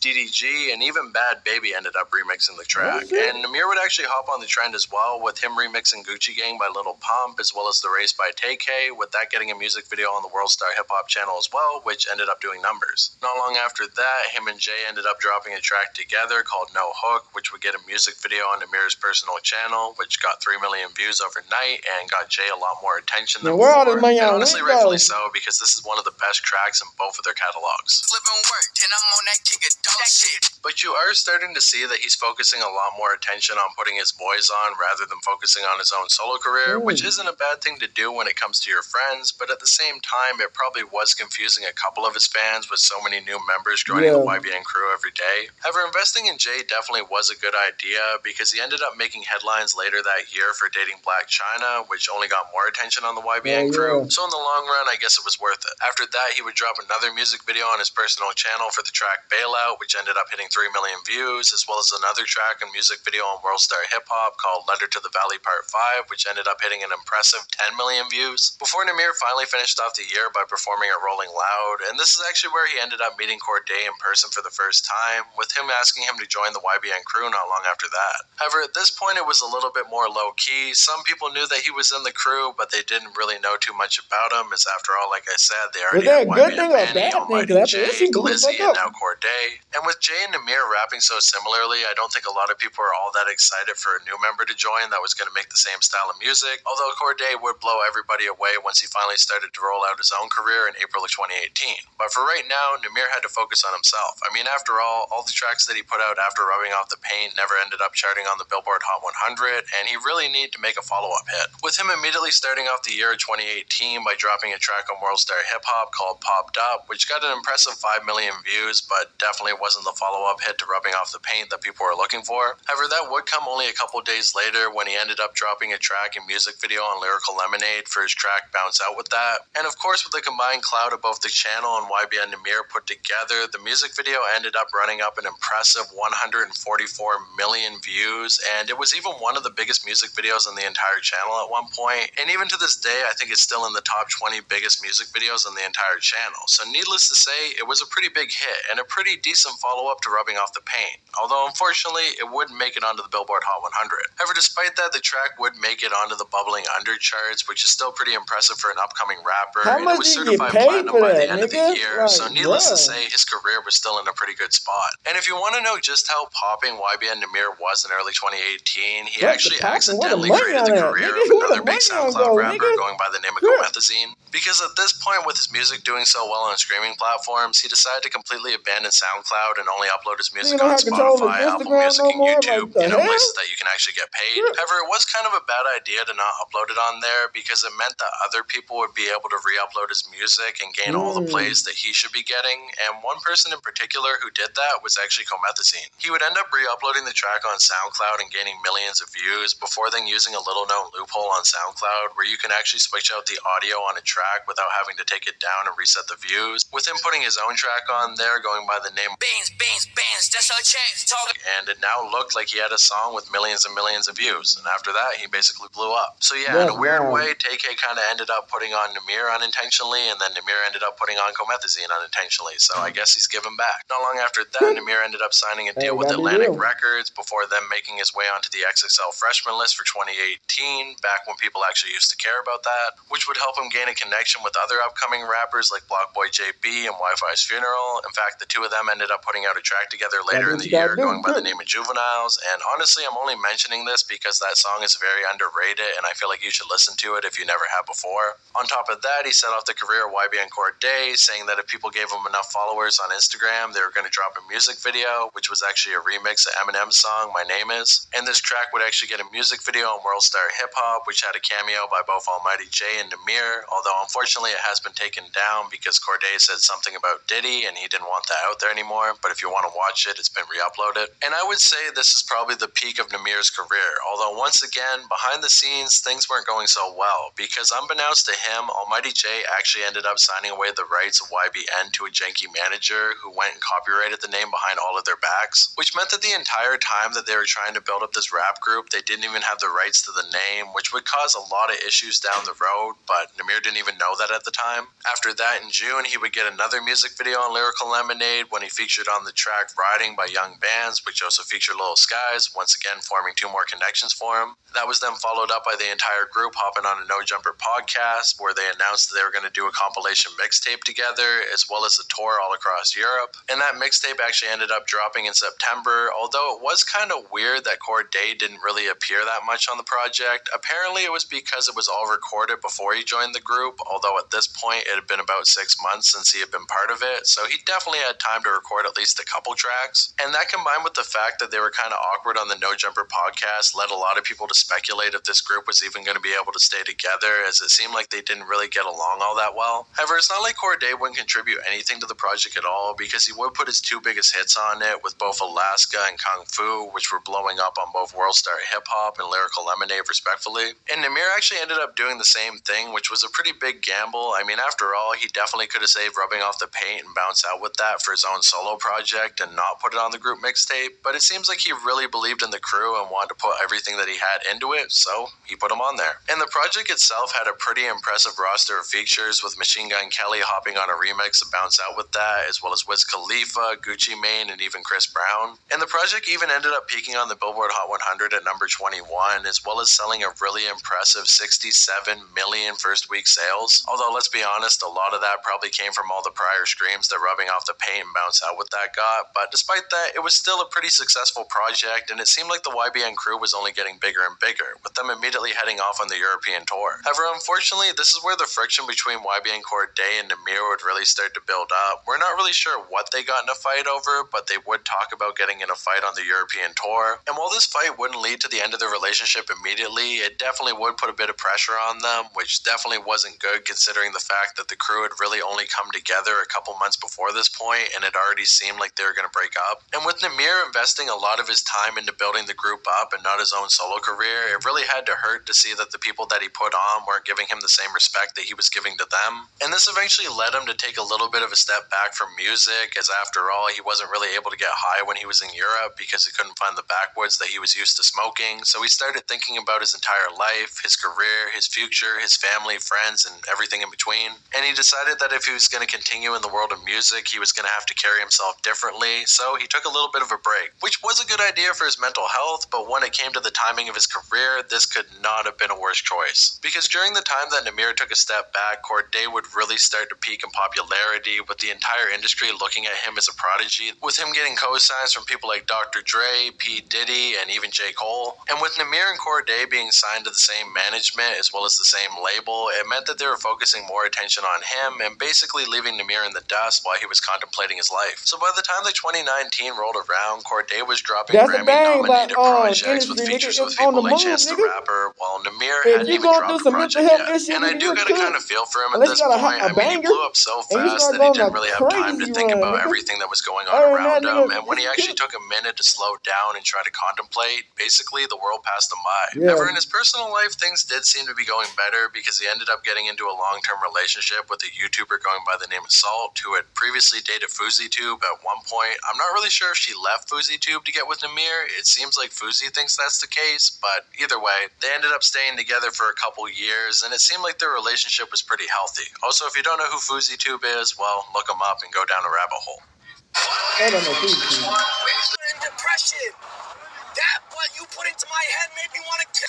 DDG and even Bad Baby ended up remixing the track. And Nahmir would actually hop on the trend as well, with him remixing Gucci Gang by Lil Pump, as well as The Race by TK, with that getting a music video on the World Star Hip Hop channel as well, which ended up doing numbers. Not long after that, him and Jay ended up dropping a track together called No Hook, which would get a music video on Nahmir's personal channel, which got 3 million views overnight and got Jay a lot more attention than before. And honestly, rightfully so, because this is one of the best tracks in both of their catalogs. Flipping work, and I'm on that kick of dope shit. But you are starting to see that he's focusing a lot more attention on putting his boys on rather than focusing on his own solo career, which isn't a bad thing to do when it comes to your friends, but at the same time, it probably was confusing a couple of his fans with so many new members joining the YBN crew every day. However, investing in Jay definitely was a good idea because he ended up making headlines later that year for dating Black China, which only got more attention on the YBN crew. So in the long run, I guess it was worth it. After that, he would drop another music video on his personal channel for the track Bailout, which ended up hitting 3 million views, as well as another track and music video on World Star Hip Hop called Letter to the Valley Part 5, which ended up hitting an impressive 10 million views, before Nahmir finally finished off the year by performing at Rolling Loud. And this is actually where he ended up meeting Corday in person for the first time, with him asking him to join the YBN crew not long after that. However, at this point it was a little bit more low-key. Some people knew that he was in the crew, but they didn't really know too much about him, as after all, like I said, they already had YBN Manny, Almighty Jay, Glizzy, and now Corday. And with Jay and Nahmir rapping so similarly, I don't think a lot of people are all that excited for a new member to join that was going to make the same style of music, although Corday would blow everybody away once he finally started to roll out his own career in April of 2018. But for right now, Nahmir had to focus on himself. I mean, after all the tracks that he put out after rubbing off the paint never ended up charting on the Billboard Hot 100, and he really needed to make a follow-up hit. With him immediately starting off the year of 2018 by dropping a track on World Star Hip Hop called Popped Up, which got an impressive 5 million views, but definitely wasn't the follow-up hit to Rubbing Off the Paint that people were looking for. However, that would come only a couple days later when he ended up dropping a track and music video on Lyrical Lemonade for his track Bounce Out With That. And of course, with the combined clout of both the channel and YBN Nahmir put together, the music video ended up running up an impressive 144 million views, and it was even one of the biggest music videos on the entire channel at one point. And even to this day, I think it's still in the top 20 biggest music videos on the entire channel. So needless to say, it was a pretty big hit and a pretty decent follow-up to Rubbing Off the Paint, although unfortunately it wouldn't make it onto the Billboard Hot 100. However, despite that, the track would make it onto the bubbling under charts, which is still pretty impressive for an upcoming rapper. And it was certified platinum by the end of the year, so needless to say, his career was still in a pretty good spot. And if you want to know just how popping YBN Nahmir was in early 2018, he actually accidentally created the career of another big SoundCloud rapper going by the name of Gomethazine. Because at this point, with his music doing so well on streaming platforms, he decided to completely abandon SoundCloud and only upload his music on Spotify, Apple Music, and YouTube, places that you can actually get paid. However, it was kind of a bad idea to not upload it on there because it meant that other people would be able to re-upload his music and gain all the plays that he should be getting. And one person in particular who did that was actually Gomethazine. He would end up re-uploading the track on SoundCloud and gaining millions of views before then using a little-known loophole on SoundCloud where you can actually switch out the audio on a track without having to take it down and reset the views, with him putting his own track on there going by the name Beans, that's our chance. and it now looked like he had a song with millions and millions of views, and after that he basically blew up. So yeah, in a weird way, TK kind of ended up putting on Nahmir unintentionally, and then Nahmir ended up putting on Gomethazine unintentionally, so I guess he's given back. Not long after that, Nahmir ended up signing a deal with Atlantic Records before then making his way onto the XXL freshman list for 2018, back when people actually used to care about that, which would help him gain a connection with other upcoming rappers like Blockboy JB and Wi-Fi's Funeral. In fact, the two of them ended up putting out a track together later in the year going by the name of Juveniles, and honestly, I'm only mentioning this because that song is very underrated and I feel like you should listen to it if you never have before. On top of that, he set off the career of YBN Corday, saying that if people gave him enough followers on Instagram, they were going to drop a music video, which was actually a remix of Eminem's song My Name Is. And this track would actually get a music video on World Star Hip Hop, which had a cameo by both Almighty Jay and Nahmir, although unfortunately it has been taken down because Corday said something about Diddy and he didn't want that out there anymore. But if you want to watch it, it's been re-uploaded. And I would say this is probably the peak of Nahmir's career, although once again, behind the scenes, things weren't going so well because unbeknownst to him, Almighty Jay actually ended up signing away the rights of YBN to a janky manager who went and copyrighted the name behind all of their backs, which meant that the entire time that they were trying to build up this rap group, they didn't even have the rights to the name, which would cause a lot of issues down the road, but Nahmir didn't even even know that at the time. After that, in June, he would get another music video on Lyrical Lemonade when he featured on the track Riding by Young Bands, which also featured Little Skies, once again forming 2 more connections for him. That was then followed up by the entire group hopping on a No Jumper podcast, where they announced that they were going to do a compilation mixtape together, as well as a tour all across Europe. And that mixtape actually ended up dropping in September, although it was kind of weird that Corday didn't really appear that much on the project. Apparently it was because it was all recorded before he joined the group, although at this point it had been about 6 months since he had been part of it, so he definitely had time to record at least a couple tracks. And that combined with the fact that they were kind of awkward on the No Jumper podcast led a lot of people to speculate if this group was even going to be able to stay together, as it seemed like they didn't really get along all that well. However, it's not like Corday wouldn't contribute anything to the project at all, because he would put his 2 biggest hits on it with both Alaska and Kung Fu, which were blowing up on both World Star Hip Hop and Lyrical Lemonade respectively. And Nahmir actually ended up doing the same thing, which was a pretty big gamble. I mean, after all, he definitely could have saved Rubbing Off the Paint and bounced out with that for his own solo project and not put it on the group mixtape, but it seems like he really believed in the crew and wanted to put everything that he had into it, so he put them on there. And the project itself had a pretty impressive roster of features, with Machine Gun Kelly hopping on a remix to bounce out with that, as well as Wiz Khalifa, Gucci Mane, and even Chris Brown. And the project even ended up peaking on the Billboard Hot 100 at number 21, as well as selling a really impressive 67 million first week sales. Although, let's be honest, a lot of that probably came from all the prior streams that Rubbing Off the Paint and Bounce Out with that got, but despite that, it was still a pretty successful project, and it seemed like the YBN crew was only getting bigger and bigger, with them immediately heading off on the European tour. However, unfortunately, this is where the friction between YBN Corday and Nahmir would really start to build up. We're not really sure what they got in a fight over, but they would talk about getting in a fight on the European tour. And while this fight wouldn't lead to the end of their relationship immediately, it definitely would put a bit of pressure on them, which definitely wasn't good considering the fact that the crew had really only come together a couple months before this point, and it already seemed like they were going to break up. And with Nahmir investing a lot of his time into building the group up and not his own solo career, it really had to hurt to see that the people that he put on weren't giving him the same respect that he was giving to them. And this eventually led him to take a little bit of a step back from music, as after all, he wasn't really able to get high when he was in Europe because he couldn't find the backwoods that he was used to smoking. So he started thinking about his entire life, his career, his future, his family, friends, and everything in between. And he decided that if he was going to continue in the world of music, he was going to have to carry himself differently. So he took a little bit of a break, which was a good idea for his mental health, but when it came to the timing of his career, this could not have been a worse choice. Because during the time that Nahmir took a step back, Corday would really start to peak in popularity, with the entire industry looking at him as a prodigy, with him getting co-signs from people like Dr. Dre, P. Diddy, and even J. Cole. And with Nahmir and Corday being signed to the same management as well as the same label, it meant that they were focusing more attention on him and basically leaving Nahmir in the dust while he was contemplating his life. So by the time that 2019 rolled around, Corday was dropping Grammy-nominated projects with features with people like Chance the Rapper, while Nahmir hadn't even dropped a project yet. And I do gotta kind of feel for him at this point. I mean, he blew up so fast that he didn't really have time to think about everything that was going on around him, and when he actually took a minute to slow down and try to contemplate, basically the world passed him by. However, in his personal life, things did seem to be going better, because he ended up getting into a long-term relationship with a YouTuber going by the name of Salt, who had previously dated FouseyTube at one point. I'm not really sure if she left FouseyTube to get with Nahmir. It seems like Fousey thinks that's the case, but either way, they ended up staying together for a couple years, and it seemed like their relationship was pretty healthy. Also, if you don't know who FouseyTube is, well, look him up and go down a rabbit hole. I don't know FouseyTube. Depression. That what you put into my head made me want to kill.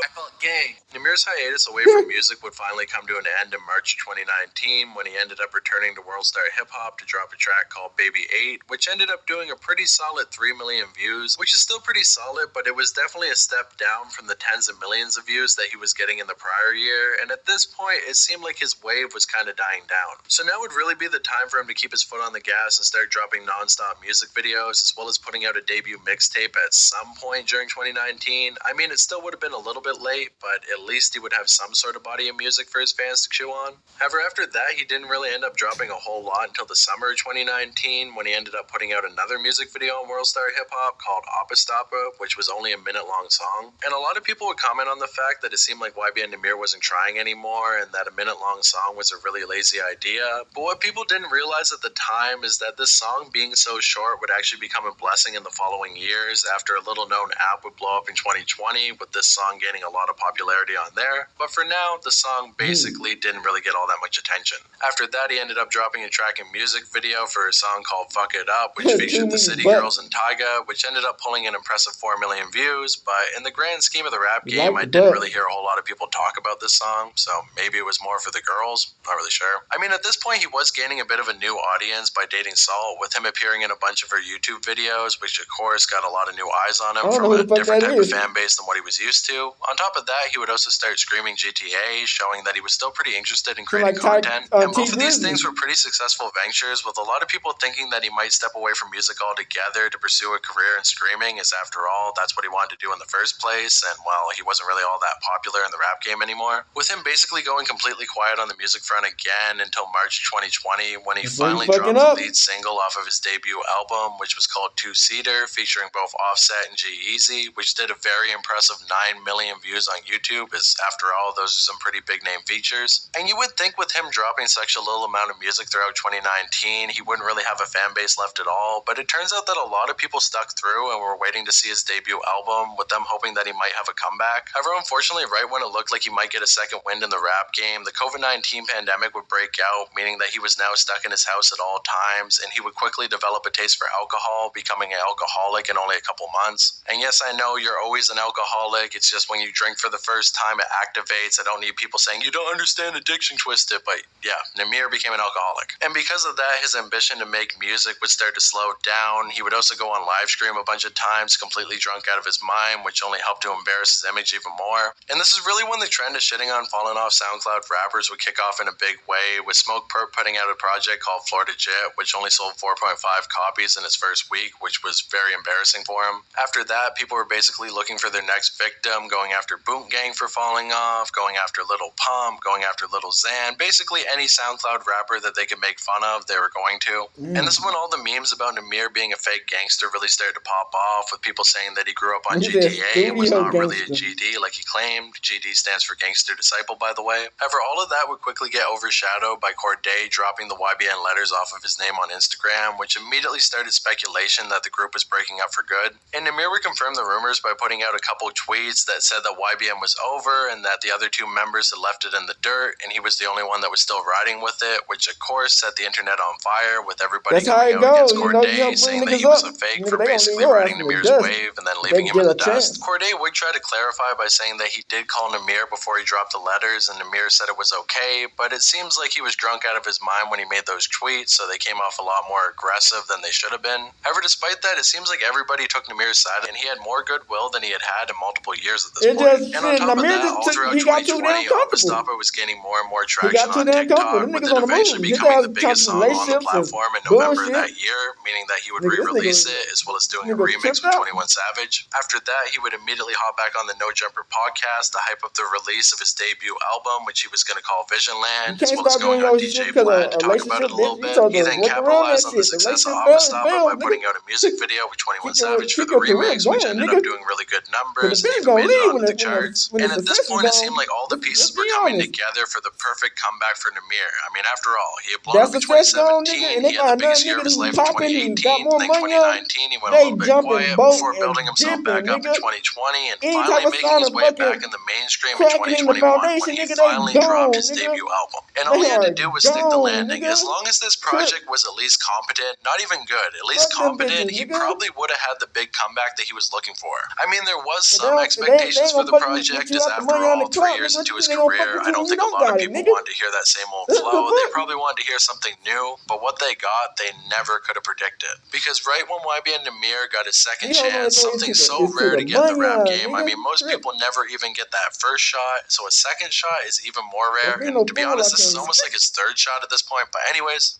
I felt gay. Nahmir's hiatus away from music would finally come to an end in March 2019, when he ended up returning to World Star Hip Hop to drop a track called Baby 8, which ended up doing a pretty solid 3 million views, which is still pretty solid, but it was definitely a step down from the tens of millions of views that he was getting in the prior year, and at this point, it seemed like his wave was kind of dying down. So now would really be the time for him to keep his foot on the gas and start dropping non-stop music videos, as well as putting out a debut mixtape at some point during 2019. I mean, it still would have been a little bit late, but at least he would have some sort of body of music for his fans to chew on. However, after that, he didn't really end up dropping a whole lot until the summer of 2019, when he ended up putting out another music video on World Star Hip Hop called Opastapa, which was only a minute-long song. And a lot of people would comment on the fact that it seemed like YBN Nahmir wasn't trying anymore, and that a minute-long song was a really lazy idea. But what people didn't realize at the time is that this song being so short would actually become a blessing in the following years, after a little-known well-known app would blow up in 2020, with this song gaining a lot of popularity on there. But for now, the song basically didn't really get all that much attention. After that, he ended up dropping a track and music video for a song called Fuck It Up, which featured the City Girls and Tyga, which ended up pulling an impressive 4 million views. But in the grand scheme of the rap game, I didn't really hear a whole lot of people talk about this song, so maybe it was more for the girls. Not really sure. I mean, at this point, he was gaining a bit of a new audience by dating Salt, with him appearing in a bunch of her YouTube videos, which of course got a lot of new eyes on him from a different type of fan base than what he was used to. On top of that, he would also start screaming GTA, showing that he was still pretty interested in creating content. And both of these things were pretty successful ventures, with a lot of people thinking that he might step away from music altogether to pursue a career in streaming, as after all, that's what he wanted to do in the first place, and well, he wasn't really all that popular in the rap game anymore. With him basically going completely quiet on the music front again until March 2020, when he finally dropped the lead single off of his debut album, which was called Two Seater, featuring both Offset and G-Eazy, which did a very impressive 9 million views on YouTube, as after all, those are some pretty big name features. And you would think with him dropping such a little amount of music throughout 2019, he wouldn't really have a fan base left at all, but it turns out that a lot of people stuck through and were waiting to see his debut album, with them hoping that he might have a comeback. However, unfortunately, right when it looked like he might get a second wind in the rap game, the COVID-19 pandemic would break out, meaning that he was now stuck in his house at all times, and he would quickly develop a taste for alcohol, becoming an alcoholic in only a couple months. And yes, I know you're always an alcoholic, it's just when you drink for the first time it activates. I don't need people saying, you don't understand addiction, Twisted, but yeah, Nahmir became an alcoholic. And because of that, his ambition to make music would start to slow down. He would also go on live stream a bunch of times, completely drunk out of his mind, which only helped to embarrass his image even more. And this is really when the trend of shitting on fallen off SoundCloud rappers would kick off in a big way, with Smoke Perp putting out a project called Florida Jit, which only sold 4.5 copies in its first week, which was very embarrassing for him. After that, people were basically looking for their next victim, going after Boot Gang for falling off, going after Lil Pump, going after Lil Xan, basically any SoundCloud rapper that they could make fun of, they were going to. And this is when all the memes about Nahmir being a fake gangster really started to pop off, with people saying that he grew up on GTA and was not really a GD like he claimed. GD stands for Gangster Disciple, by the way. However, all of that would quickly get overshadowed by Corday dropping the YBN letters off of his name on Instagram, which immediately started speculation that the group was breaking up for good. And Nahmir would confirm the rumors by putting out a couple tweets that said that YBN was over and that the other two members had left it in the dirt, and he was the only one that was still riding with it, which of course set the internet on fire, with everybody coming out against Corday, saying that he was a fake for basically riding Nahmir's wave and then leaving him in the dust. Corday would try to clarify by saying that he did call Nahmir before he dropped the letters, and Nahmir said it was okay, but it seems like he was drunk out of his mind when he made those tweets, so they came off a lot more aggressive than they should have been. However, despite that, it seems like everybody took Nahmir's side, and he had more goodwill than he had had in multiple years at this point. And on top of that, all throughout 2020, Opastapa was gaining more and more traction on TikTok, with it eventually becoming the biggest song on the platform in November that year, meaning that he would re-release it, as well as doing a remix with 21 Savage. After that, he would immediately hop back on the No Jumper podcast to hype up the release of his debut album, which he was going to call Vision Land, as well as going on DJ Vlad to talk about it a little bit. He then capitalized on the success of Opastapa by putting out a music video with 21 Savage for the remix, which ended up doing really good numbers, and even made it onto the charts. And at this point, it seemed like all the pieces were coming together for the perfect comeback for Nahmir. I mean, after all, he had blown up in 2017, he had the biggest year of his life in 2018, then 2019 he went a little bit quiet before building himself back up in 2020, and finally making his way back in the mainstream in 2021 when he finally dropped his debut album. And all he had to do was stick the landing. As long as this project was at least competent, not even good, at least competent, he probably would have had the big comeback that he was looking for. I mean, there was some expectations for the project, as after all, 3 years into his career, I don't think a lot of people wanted to hear that same old flow. They probably wanted to hear something new, but what they got, they never could have predicted. Because right when YBN Nahmir got his second chance, something so rare to get in the rap game, I mean, most people never even get that first shot, so a second shot is even more rare, and to be honest, this is almost like his third shot at this point, but anyways,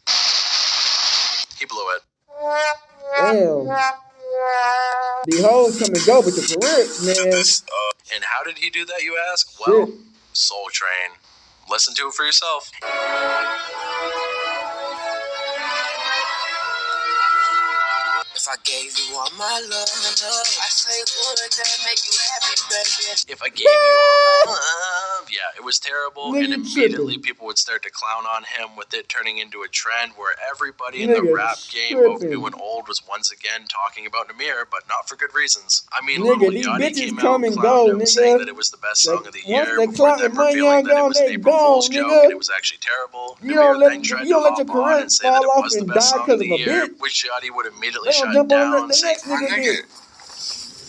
he blew it. Damn. The hoes come and go, but the career, man. And how did he do that, you ask? Well, Soul Train. Listen to it for yourself. If I gave you all my love, I say would that make you happy, baby? If I gave you all my love, Yeah, it was terrible, Nigga, and you immediately tripping. people would start to clown on him, with it turning into a trend where everybody in the Nigga rap game, both new tripping. and old, was once again talking about Nahmir, but not for good reasons. I mean, Nigga, Lil these Yachty bitches came come out, and clowned go, him, saying that nigga. it was the best Like, song of the once year, they before clock then and money revealing on that it gone, was an they April Fool's gone, joke and nigga. it was actually terrible. You Nahmir then don't tried to let your hop on career and say that fall it off was the and best die song of because the of a year, bitch. which Yachty would immediately They gonna shut jump on down, the saying, next "My nigga nigga, dick.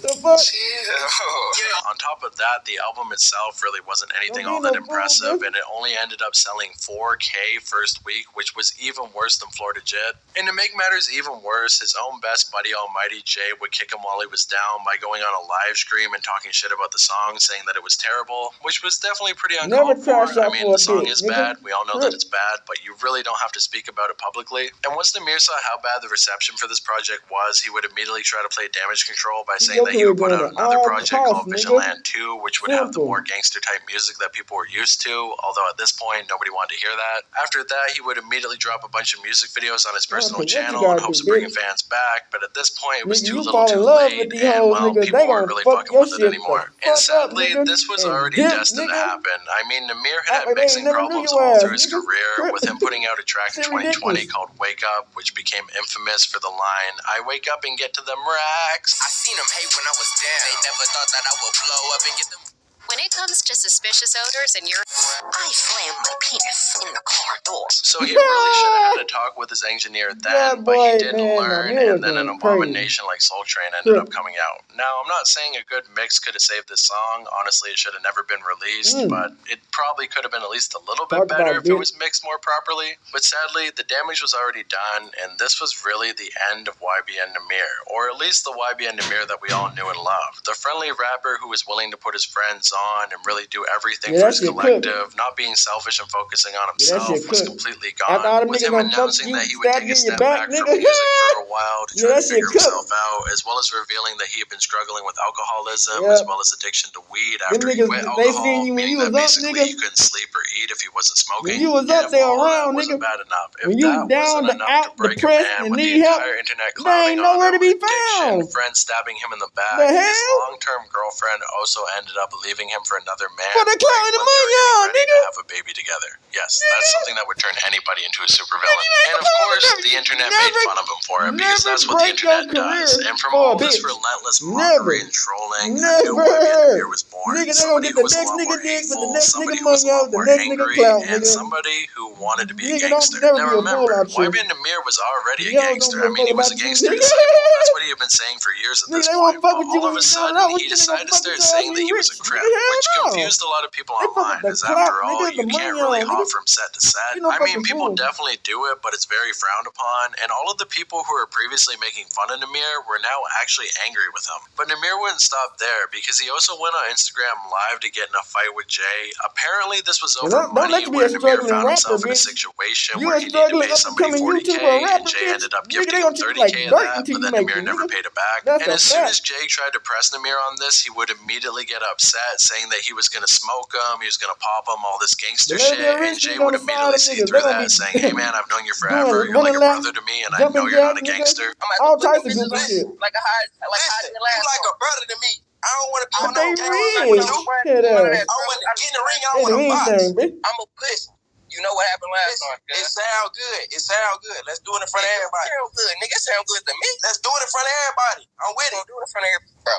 The fuck? yeah. On top of that, the album itself really wasn't anything Don't all be that no fool, impressive, bitch. and it only ended up selling 4K first week, which was even worse than Florida Jet. And to make matters even worse, his own best buddy Almighty Jay would kick him while he was down by going on a live stream and talking shit about the song, saying that it was terrible, which was definitely pretty Never uncalled for. trash I out mean, for the a song bitch, is nigga. bad, we all know that it's bad, but you really don't have to speak about it publicly. And once Nahmir saw how bad the reception for this project was, he would immediately try to play damage control by Keep saying your that he career would put going out at another all project costs, called nigga. Vigilant 2, which would have the Simple. more gangster type music that people were used to, although at this point nobody wanted to hear that. After that, he would immediately drop a bunch of music videos on his personal Cause what you channel in gotta hopes do, of bringing bitch? fans back, but at this point it was Nigga, too you little fall in too love late, with these and hoes, well, nigga. people They weren't gonna really fuck fucking your with it shit anymore. the And fuck up, sadly, nigga. this was And already dip, destined to nigga. happen. I mean, Nahmir Act had like they mixing ain't never knew problems your all ass, through his nigga. career, with him putting out a track in Shit 2020 ridiculous. called Wake Up, which became infamous for the line, "I wake up and get to them racks." I seen them hate when I was down. They never thought that I would blow up and get them. When it comes to suspicious odors and you're... I slammed my penis in the car door. So he really should have had a talk with his engineer then, That but he boy, didn't man, learn, Nahmir was and then an going crazy. abomination like Soul Train ended up Tripping. coming out. Now, I'm not saying a good mix could have saved this song. Honestly, it should have never been released, but it probably could have been at least a little bit Talk better about if it bitch. was mixed more properly. But sadly, the damage was already done, and this was really the end of YBN Nahmir, or at least the YBN Nahmir that we all knew and loved. The friendly rapper who was willing to put his friends on and really do everything Yeah, for that his shit collective, not being selfish and focusing on Yeah, that himself, shit was cooked. completely After all gone. them With niggas him gonna fuck announcing you, that he would stab take you a in your step back, back nigga. from music for a while to Yeah, try that to shit figure himself cooked. out, as well as revealing that he had been struggling with alcoholism, Yep. as well as addiction to weed Them after he niggas, quit they seen alcohol, you when meaning you that was up, basically nigga. he couldn't sleep or eat if he wasn't When smoking. you was And up, if they all of that around, wasn't nigga. bad enough, if When you that down, wasn't enough to out, break a depressed, man and with the need help, entire internet they clowning ain't on nowhere him to be with addiction, found. friends stabbing him in the back, The his hell? long-term girlfriend also ended up leaving him for another man For the clout right and the when they were money getting on, ready to nigga. have a baby together. Yes, that's something that would turn anybody into a supervillain. You ain't And of supposed course, to. the internet Never- made fun of him for it, because never that's what the break your internet does. career And from for a all this bitch. relentless Never. mockery and trolling, a new Never. YBN Nahmir was born. Nigga, they gonna Somebody get who the was a next lot nigga more dick with the hateful, next somebody nigga who was a money lot out, the more next nigga angry, clout, and nigga. somebody who wanted to be a Nigga, don't gangster. never Now be a fool remember, out here. YBN Nahmir was already a Yo, don't gangster. give a I mean, he fuck was a about you, gangster nigga. disciple. That's what he had been saying for years at Nigga, this they point. won't fuck But with you all when of a you coming sudden, out with he you. They gonna decided to fuck start with your ass saying when that you he was rich. a crip, Nigga, hell which no. confused a lot of people They fuck online, with the as clout, after all, nigga, the you can't money really on, hop nigga. from set to set. You no I mean, fucking people fool. definitely do it, but it's very frowned upon, and all of the people who were previously making fun of Nahmir were now actually angry with him. But Nahmir wouldn't stop there, because he also went on Instagram Live to get in a fight with Jay. Apparently, this was over Don't let money, you be where a Nahmir struggling found rapper, himself in a bitch. situation You where a he needed to struggling pay somebody up-and-coming 40K, YouTuber or rapper, and Jay bitch. ended up Nigga, gifting they him gonna treat you like 30K of dirt that, until but you then make Nahmir it, never nigga. paid it back. That's And a as soon fact. as Jay tried to press Nahmir on this, he would immediately get upset, saying that he was going to smoke him, he was going to pop him, all this gangster But let shit, be a and rich Jay nigga on would the side immediately of see niggas. They through gonna that, be saying, hey man, I've known you doing forever, you're like running a laps, brother to me, and I know jumping you're not jacks, a nigga. gangster. All types of goofy shit. Like a high, Listen, you like a brother to me. I don't want to be But on no they gang rich. with you. Head ass. I want to get in the ring. I They don't do want to box. anything, bitch. I'm a push. You know what happened last time? It sound good. It sound good. Let's do it in front of everybody. Sound good, nigga. It sound good to me. Let's do it in front of everybody. I'm with it. Do it in front of everybody, bro.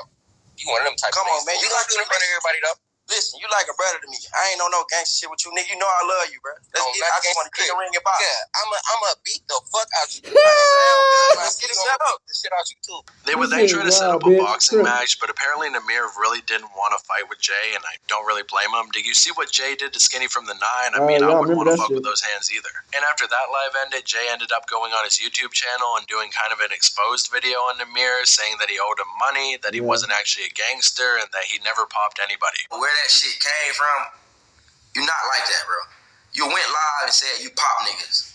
You one of them type. Come of on, man. You gonna do it in front of everybody though? Listen, you like a brother to me. I ain't on no gangster shit with you, nigga. You know I love you, bro. I just want to get in the ring and box. Yeah, I'ma beat the fuck out you. Let's get it set up. The shit out you too. They would This then shit try to set wild, up a bitch. boxing Trip. match, but apparently Nahmir really didn't want to fight with Jay, and I don't really blame him. Did you see what Jay did to Skinny from the 9? I mean, yeah, I I wouldn't remember want to that fuck shit. with those hands either. And after that live ended, Jay ended up going on his YouTube channel and doing kind of an exposed video on Nahmir, saying that he owed him money, that he wasn't actually a gangster, and that he never popped anybody. Where that shit came from, you not like that, bro. You went live and said you pop niggas.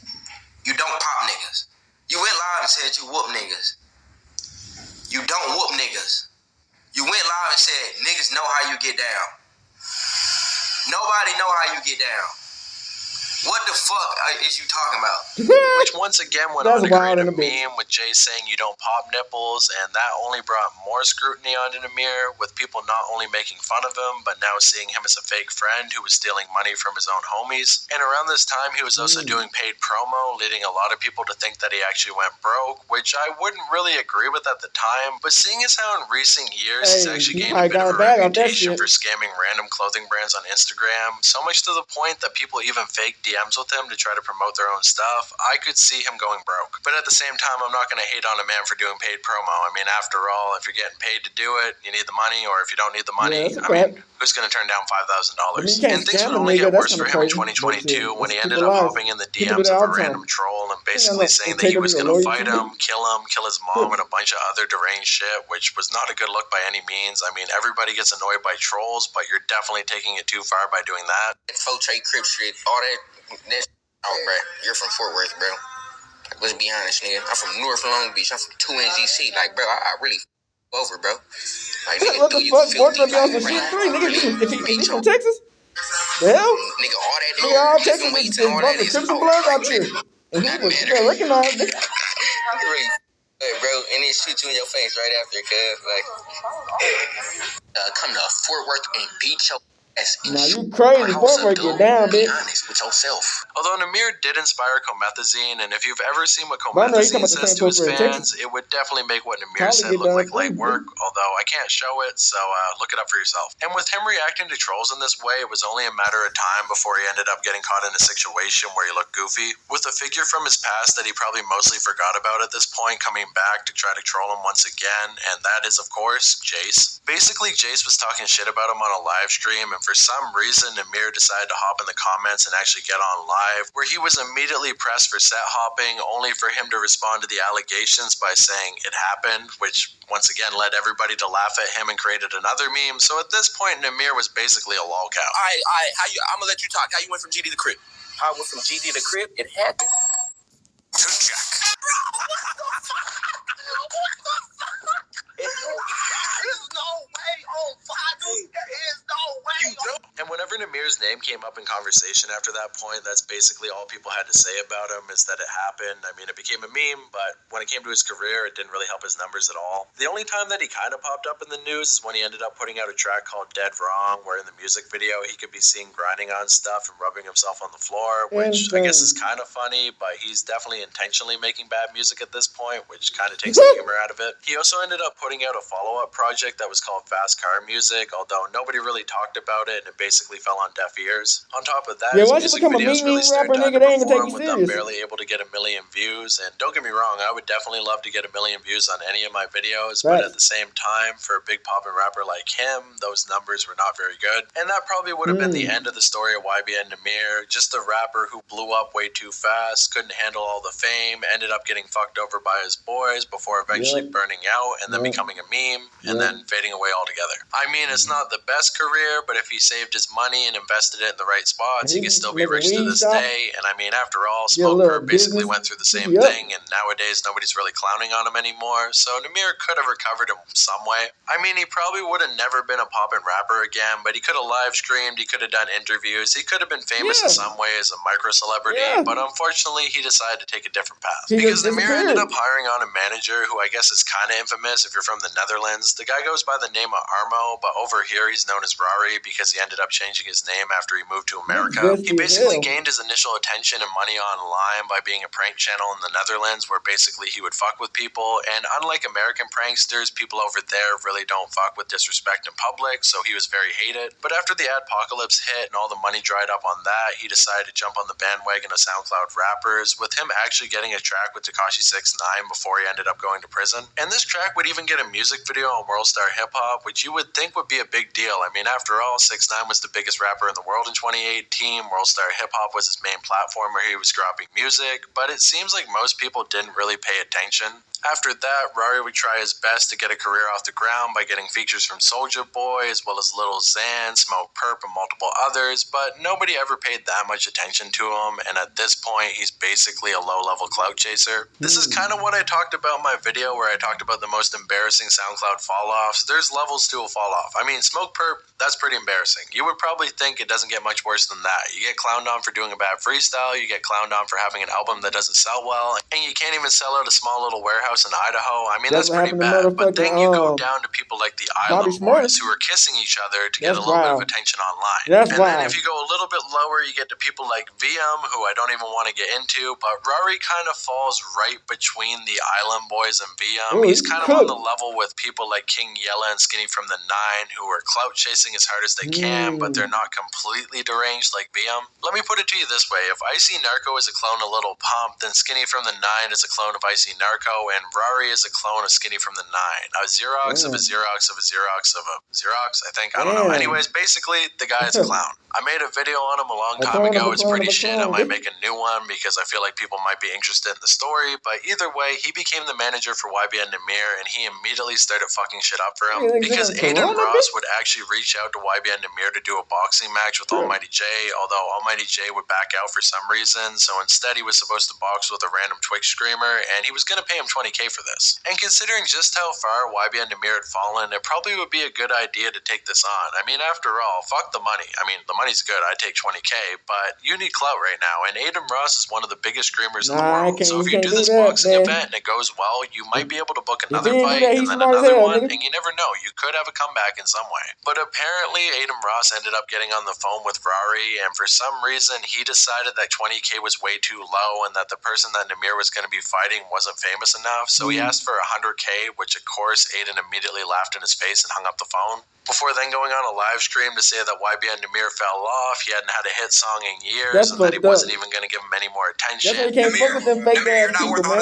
You don't pop niggas. You went live and said you whoop niggas. You don't whoop niggas. You went live and said niggas know how you get down. Nobody know how you get down. What the fuck is you talking about? Which once again went on to create a meme with Jay saying you don't pop nipples, and that only brought more scrutiny onto Nahmir, with people not only making fun of him, but now seeing him as a fake friend who was stealing money from his own homies. And around this time, he was also doing paid promo, leading a lot of people to think that he actually went broke, which I wouldn't really agree with at the time, but seeing as how in recent years he's actually gained a bit of a reputation for scamming random clothing brands on Instagram, so much to the point that people even fake DMs with him to try to promote their own stuff, I could see him going broke. But at the same time, I'm not going to hate on a man for doing paid promo. I mean, after all, if you're getting paid to do it, you need the money, or if you don't need the money, I mean, who's going to turn down $5,000? And things would only get worse for him in 2022 when he ended up hopping in the DMs of a random troll and basically saying that he was going to fight him, kill his mom, and a bunch of other deranged shit, which was not a good look by any means. I mean, everybody gets annoyed by trolls, but you're definitely taking it too far by doing that. Infiltrate Crip shit, all that. Oh, bro, you're from Fort Worth, bro. Like, let's be honest, nigga. I'm from North Long Beach. I'm from 2NGC. Like, bro, I really over, bro. Like, nigga, what the fuck? Fort Worth be on some shit three, nigga. If he from Texas? The hell? Nigga, all that nigga, all Texas is bunch of Crips and Bloods out here. And people can't recognize nigga. Really, bro, and then shoot you in your face right after, cuz, like, come to Fort Worth and beat your now you crazy. Fort Worth get down, bitch. Be honest with yourself. Although Nahmir did inspire comethazine, and if you've ever seen what comethazine says to his fans, it would definitely make what Nahmir said look like light work, although I can't show it, so look it up for yourself. And with him reacting to trolls in this way, it was only a matter of time before he ended up getting caught in a situation where he looked goofy, with a figure from his past that he probably mostly forgot about at this point coming back to try to troll him once again, and that is, of course, Jace. Basically, Jace was talking shit about him on a live stream, and for some reason, Nahmir decided to hop in the comments and actually get on live, where he was immediately pressed for set hopping, only for him to respond to the allegations by saying it happened, which once again led everybody to laugh at him and created another meme. So at this point, Nahmir was basically a lol cow. I'm gonna let you talk. How you went from GD to Crip? How I went from GD to Crip? It happened. To Jack. Bro, what the fuck? There's no way on Father. There is no way. And whenever Nahmir's name came up in conversation after that point, that's basically all people had to say about him, is that it happened. I mean, it became a meme, but when it came to his career, it didn't really help his numbers at all. The only time that he kind of popped up in the news is when he ended up putting out a track called Dead Wrong, where in the music video he could be seen grinding on stuff and rubbing himself on the floor, which I guess is kind of funny, but he's definitely intentionally making bad music at this point, which kind of takes the humor out of it. He also ended up putting out a follow-up project that was called Fast Car Music, although nobody really talked about it, and it basically fell on deaf ears. On top of that, his music videos really started to underperform, with them barely able to get 1 million views. And don't get me wrong, I would definitely love to get 1 million views on any of my videos, but at the same time, for a big poppin' rapper like him, those numbers were not very good. And that probably would have been the end of the story of YBN Nahmir, just a rapper who blew up way too fast, couldn't handle all the fame, ended up getting fucked over by his boys before eventually burning out and then becoming a meme and then fading away altogether. I mean, it's not the best career, but if he saved his money and invested it in the right spots, he could still be rich to this day. And I mean, after all, Smoke basically went through the same thing, and nowadays nobody's really clowning on him anymore, so Nahmir could have recovered in some way. I mean, he probably would have never been a poppin' rapper again, but he could have live streamed, he could have done interviews, he could have been famous in some way as a micro celebrity, but unfortunately he decided to take a different path. Because Nahmir ended up hiring on a manager who I guess is kind of infamous if you're from the Netherlands. The guy goes by the name of Armo, but over here he's known as Rari because he ended up changing his name after he moved to America. He basically gained his initial attention and money online by being a prank channel in the Netherlands, where basically he would fuck with people, and unlike American pranksters, people over there really don't fuck with disrespect in public, so he was very hated. But after the adpocalypse hit and all the money dried up on that, he decided to jump on the bandwagon of SoundCloud rappers, with him actually getting a track with Tekashi 6ix9ine before he ended up going to prison. And this track would even get a music video on Worldstar Hip Hop, which you would think would be a big deal. I mean, after all, 6ix9ine was the biggest rapper in the world in 2018. Worldstar Hip Hop was his main platform where he was dropping music, but it seems like most people didn't really pay attention. After that, Rari would try his best to get a career off the ground by getting features from Soulja Boy, as well as Lil Xan, Smoke Perp, and multiple others, but nobody ever paid that much attention to him, and at this point, he's basically a low-level clout chaser. This is kind of what I talked about in my video where I talked about the most embarrassing SoundCloud fall-offs. There's levels to a fall-off. I mean, Smoke Perp, that's pretty embarrassing. You would probably think it doesn't get much worse than that. You get clowned on for doing a bad freestyle, you get clowned on for having an album that doesn't sell well, and you can't even sell out a small little warehouse in Idaho. I mean, that's pretty bad. But then you go down to people like the Island Boys who are kissing each other to get a little bit of attention online. And then if you go a little bit lower, you get to people like VM, who I don't even want to get into, but Rari kind of falls right between the Island Boys and VM. He's kind of on the level with people like King Yella and Skinny from the Nine, who are clout chasing as hard as they can, but they're not completely deranged like VM. Let me put it to you this way. If Icy Narco is a clone of Little Pump, then Skinny from the Nine is a clone of Icy Narco, and Rari is a clone of Skinny from the Nine. A Xerox of a Xerox of a Xerox of a Xerox, I think. I don't know. Anyways, basically, the guy is a clown. I made a video on him a long time ago. It's pretty shit. I might make a new one because I feel like people might be interested in the story. But either way, he became the manager for YBN Nahmir, and he immediately started fucking shit up for him because Aiden Ross would actually reach out to YBN Nahmir to do a boxing match with Almighty J, although Almighty J would back out for some reason. So instead, he was supposed to box with a random Twitch streamer, and he was going to pay him $20K for this. And considering just how far YBN Nahmir had fallen, it probably would be a good idea to take this on. I mean, after all, fuck the money. I mean, the money's good. I'd take $20K, but you need clout right now, and Aiden Ross is one of the biggest screamers in the world. So if you do this boxing event and it goes well, you might be able to book another fight and then another one, and you never know. You could have a comeback in some way. But apparently, Aiden Ross ended up getting on the phone with Rari, and for some reason, he decided that $20K was way too low and that the person that Nahmir was going to be fighting wasn't famous enough. So he asked for $100K, which of course Aiden immediately laughed in his face and hung up the phone. Before then going on a live stream to say that YBN Nahmir fell off, he hadn't had a hit song in years, and that he wasn't even going to give him any more attention. Nahmir, you're not worth $100,000.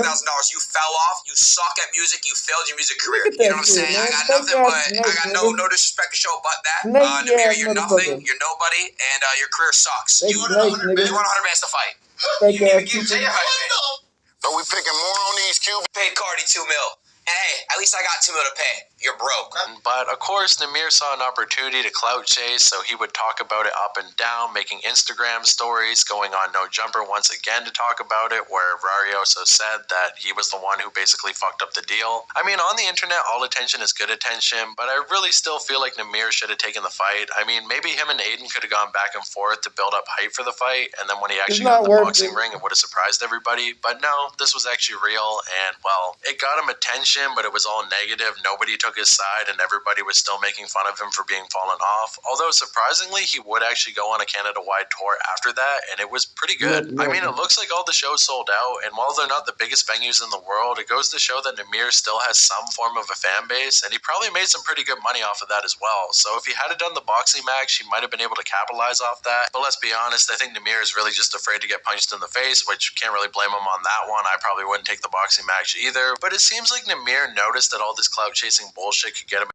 You fell off. You suck at music. You failed your music career. You know what I'm saying? I got nothing but I got no disrespect to show but that. Nahmir, you're nothing. You're nobody, and your career sucks. You want 100 bands to fight. You need to give Jay a 100 bands. Are we picking more on these Cubans? Paid Cardi $2 million. And hey, at least I got $2 million to pay. You're broke. But of course, Nahmir saw an opportunity to clout chase, so he would talk about it up and down, making Instagram stories, going on No Jumper once again to talk about it, where Rarioso said that he was the one who basically fucked up the deal. I mean, on the internet, all attention is good attention, but I really still feel like Nahmir should have taken the fight. I mean, maybe him and Aiden could have gone back and forth to build up hype for the fight, and then when he actually got the boxing ring, it would have surprised everybody. But no, this was actually real, and well, it got him attention, but it was all negative. Nobody took his side, and everybody was still making fun of him for being fallen off. Although, surprisingly, he would actually go on a Canada-wide tour after that, and it was pretty good. I mean, it looks like all the shows sold out, and while they're not the biggest venues in the world, it goes to show that Nahmir still has some form of a fan base, and he probably made some pretty good money off of that as well. So if he had done the boxing match, he might have been able to capitalize off that. But let's be honest, I think Nahmir is really just afraid to get punched in the face, which can't really blame him on that one. I probably wouldn't take the boxing match either. But it seems like Nahmir noticed that all this clout-chasing bullshit could get him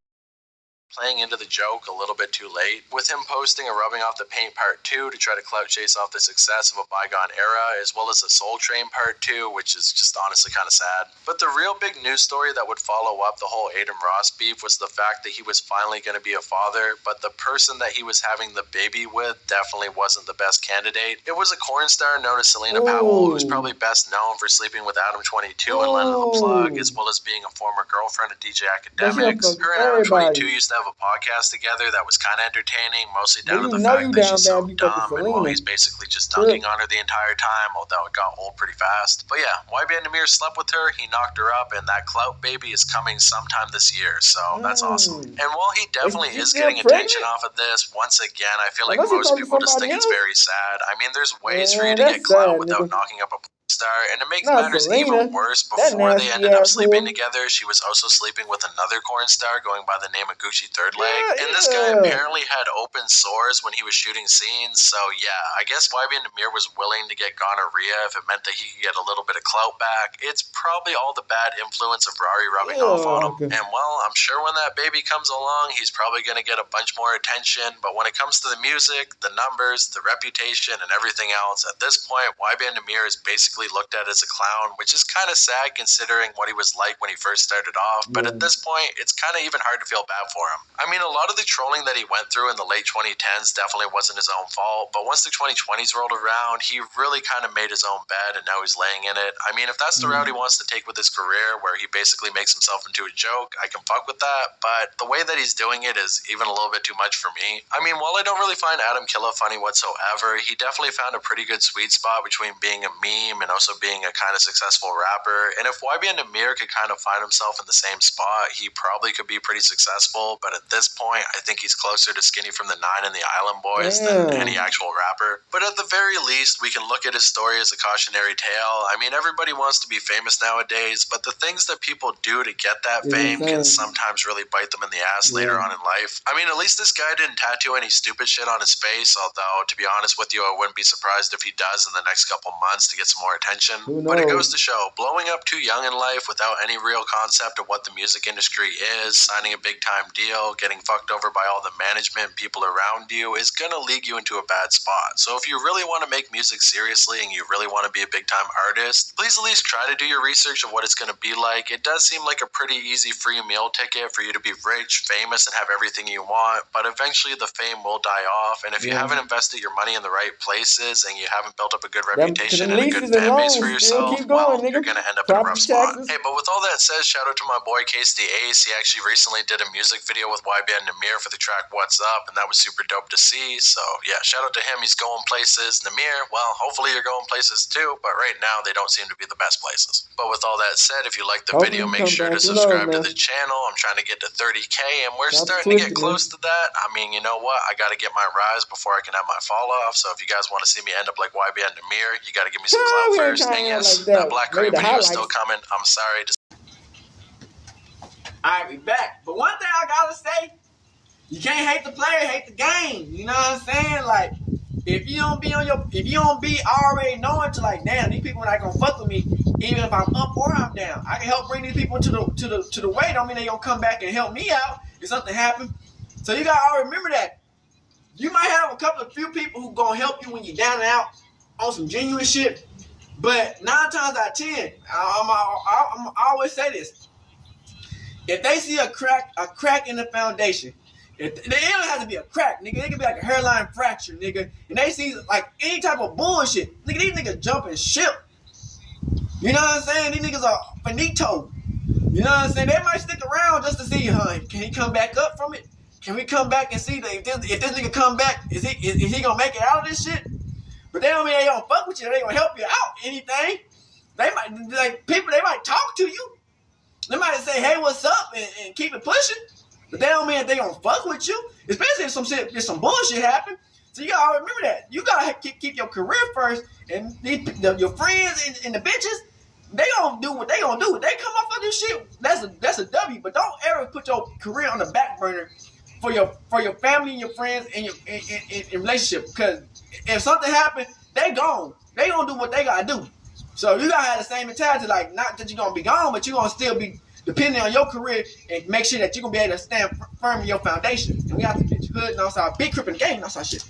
playing into the joke a little bit too late, with him posting a Rubbing Off the Paint Part 2 to try to clout chase off the success of a bygone era, as well as a Soul Train Part 2, which is just honestly kind of sad. But the real big news story that would follow up the whole Aiden Ross beef was the fact that he was finally going to be a father, but the person that he was having the baby with definitely wasn't the best candidate. It was a corn star known as Selena Powell, who's probably best known for sleeping with Adam22 and Lennon the Plug, as well as being a former girlfriend of DJ Academics. Her and Adam22 used to have a podcast together that was kind of entertaining, mostly down to the fact that she's so dumb, and well, he's basically just dunking on her the entire time, although it got old pretty fast. But yeah, YBN Nahmir slept with her, he knocked her up, and that clout baby is coming sometime this year, so that's awesome. And while he definitely is getting attention off of this, once again, I feel like most people just think it's very sad. I mean, there's ways for you to get clout without knocking up a star, and to make matters even worse, before they ended up sleeping together, she was also sleeping with another corn star going by the name of Gucci Third Leg, and this guy apparently had open sores when he was shooting scenes, so yeah, I guess YBN Nahmir was willing to get gonorrhea if it meant that he could get a little bit of clout back. It's probably all the bad influence of Rari rubbing off on him, and well, I'm sure when that baby comes along, he's probably going to get a bunch more attention, but when it comes to the music, the numbers, the reputation, and everything else, at this point, YBN Nahmir is basically basically looked at as a clown, which is kind of sad considering what he was like when he first started off. But at this point, it's kind of even hard to feel bad for him. I mean, a lot of the trolling that he went through in the late 2010s definitely wasn't his own fault, but once the 2020s rolled around, he really kind of made his own bed, and now he's laying in it. I mean, if that's the route he wants to take with his career, where he basically makes himself into a joke, I can fuck with that, but the way that he's doing it is even a little bit too much for me. I mean, while I don't really find Adam Killa funny whatsoever, he definitely found a pretty good sweet spot between being a meme and also being a kind of successful rapper. And if YB and Nahmir could kind of find himself in the same spot, he probably could be pretty successful. But at this point, I think he's closer to Skinny from the Nine and the Island Boys than any actual rapper. But at the very least, we can look at his story as a cautionary tale. I mean, everybody wants to be famous nowadays, but the things that people do to get that fame can sometimes really bite them in the ass later on in life. I mean, at least this guy didn't tattoo any stupid shit on his face, although, to be honest with you, I wouldn't be surprised if he does in the next couple months to get some more attention. But it goes to show, blowing up too young in life without any real concept of what the music industry is, signing a big-time deal, getting fucked over by all the management people around you, is gonna lead you into a bad spot. So if you really want to make music seriously and you really want to be a big-time artist, please at least try to do your research of what it's gonna be like. It does seem like a pretty easy free meal ticket for you to be rich, famous, and have everything you want, but eventually the fame will die off, and if you haven't invested your money in the right places and you haven't built up a good reputation and a good fan base for yourself, well, you're going to end up in a rough spot. Hey, but with all that said, shout out to my boy Case the Ace. He actually recently did a music video with YB and Nahmir for the track What's Up, and that was super dope to see. So yeah, shout out to him. He's going places. Nahmir, well, hopefully you're going places too, but right now they don't seem to be the best places. But with all that said, if you like the video, make sure to subscribe to the channel. I'm trying to get to 30K, and we're starting to get close to that. I mean, you know what? I got to get my rise before I can have my fall off. So if you guys want to see me end up like YB and Nahmir, you got to give me some clout first. And yes, that Black Crate video is still coming. I'm sorry. Alright, we back. But one thing I gotta say, you can't hate the player, hate the game. You know what I'm saying? Like, if you don't be already knowing to like, damn, these people not gonna fuck with me, even if I'm up or I'm down. I can help bring these people to the way. Don't mean they gonna come back and help me out if something happens. So you gotta always remember that. You might have a few people who gonna help you when you're down and out on some genuine shit, but 9 times out of 10, I always say this: if they see a crack in the foundation, it don't have to be a crack, nigga. It could be like a hairline fracture, nigga. And they see like any type of bullshit, nigga. These niggas jumping ship. You know what I'm saying? These niggas are finito. You know what I'm saying? They might stick around just to see, can he come back up from it? Can we come back and see that if this nigga come back, is he gonna make it out of this shit? But they don't mean they don't fuck with you. They gonna help you out. Anything. They might talk to you. They might say, hey, what's up, and keep it pushing. But they don't mean that they gonna fuck with you. Especially if some bullshit happen. So you gotta remember that. You gotta keep your career first, and your friends and the bitches, they gonna do what they gonna do. If they come up for this shit, that's a W. But don't ever put your career on the back burner for your family and your friends and your in relationship. Because if something happens, they gone. They gonna do what they gotta do. So you gotta have the same mentality, like not that you're gonna be gone, but you're gonna still be depending on your career and make sure that you're gonna be able to stand firm in your foundation. And we have to bitch hood and also big crip in the game, that's our shit.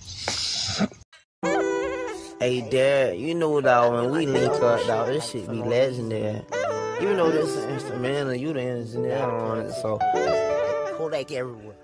Hey Dad, you know dog, when we link up dog, this shit be legendary. You know this instrumental, you the engineer on it, so Kodak everywhere.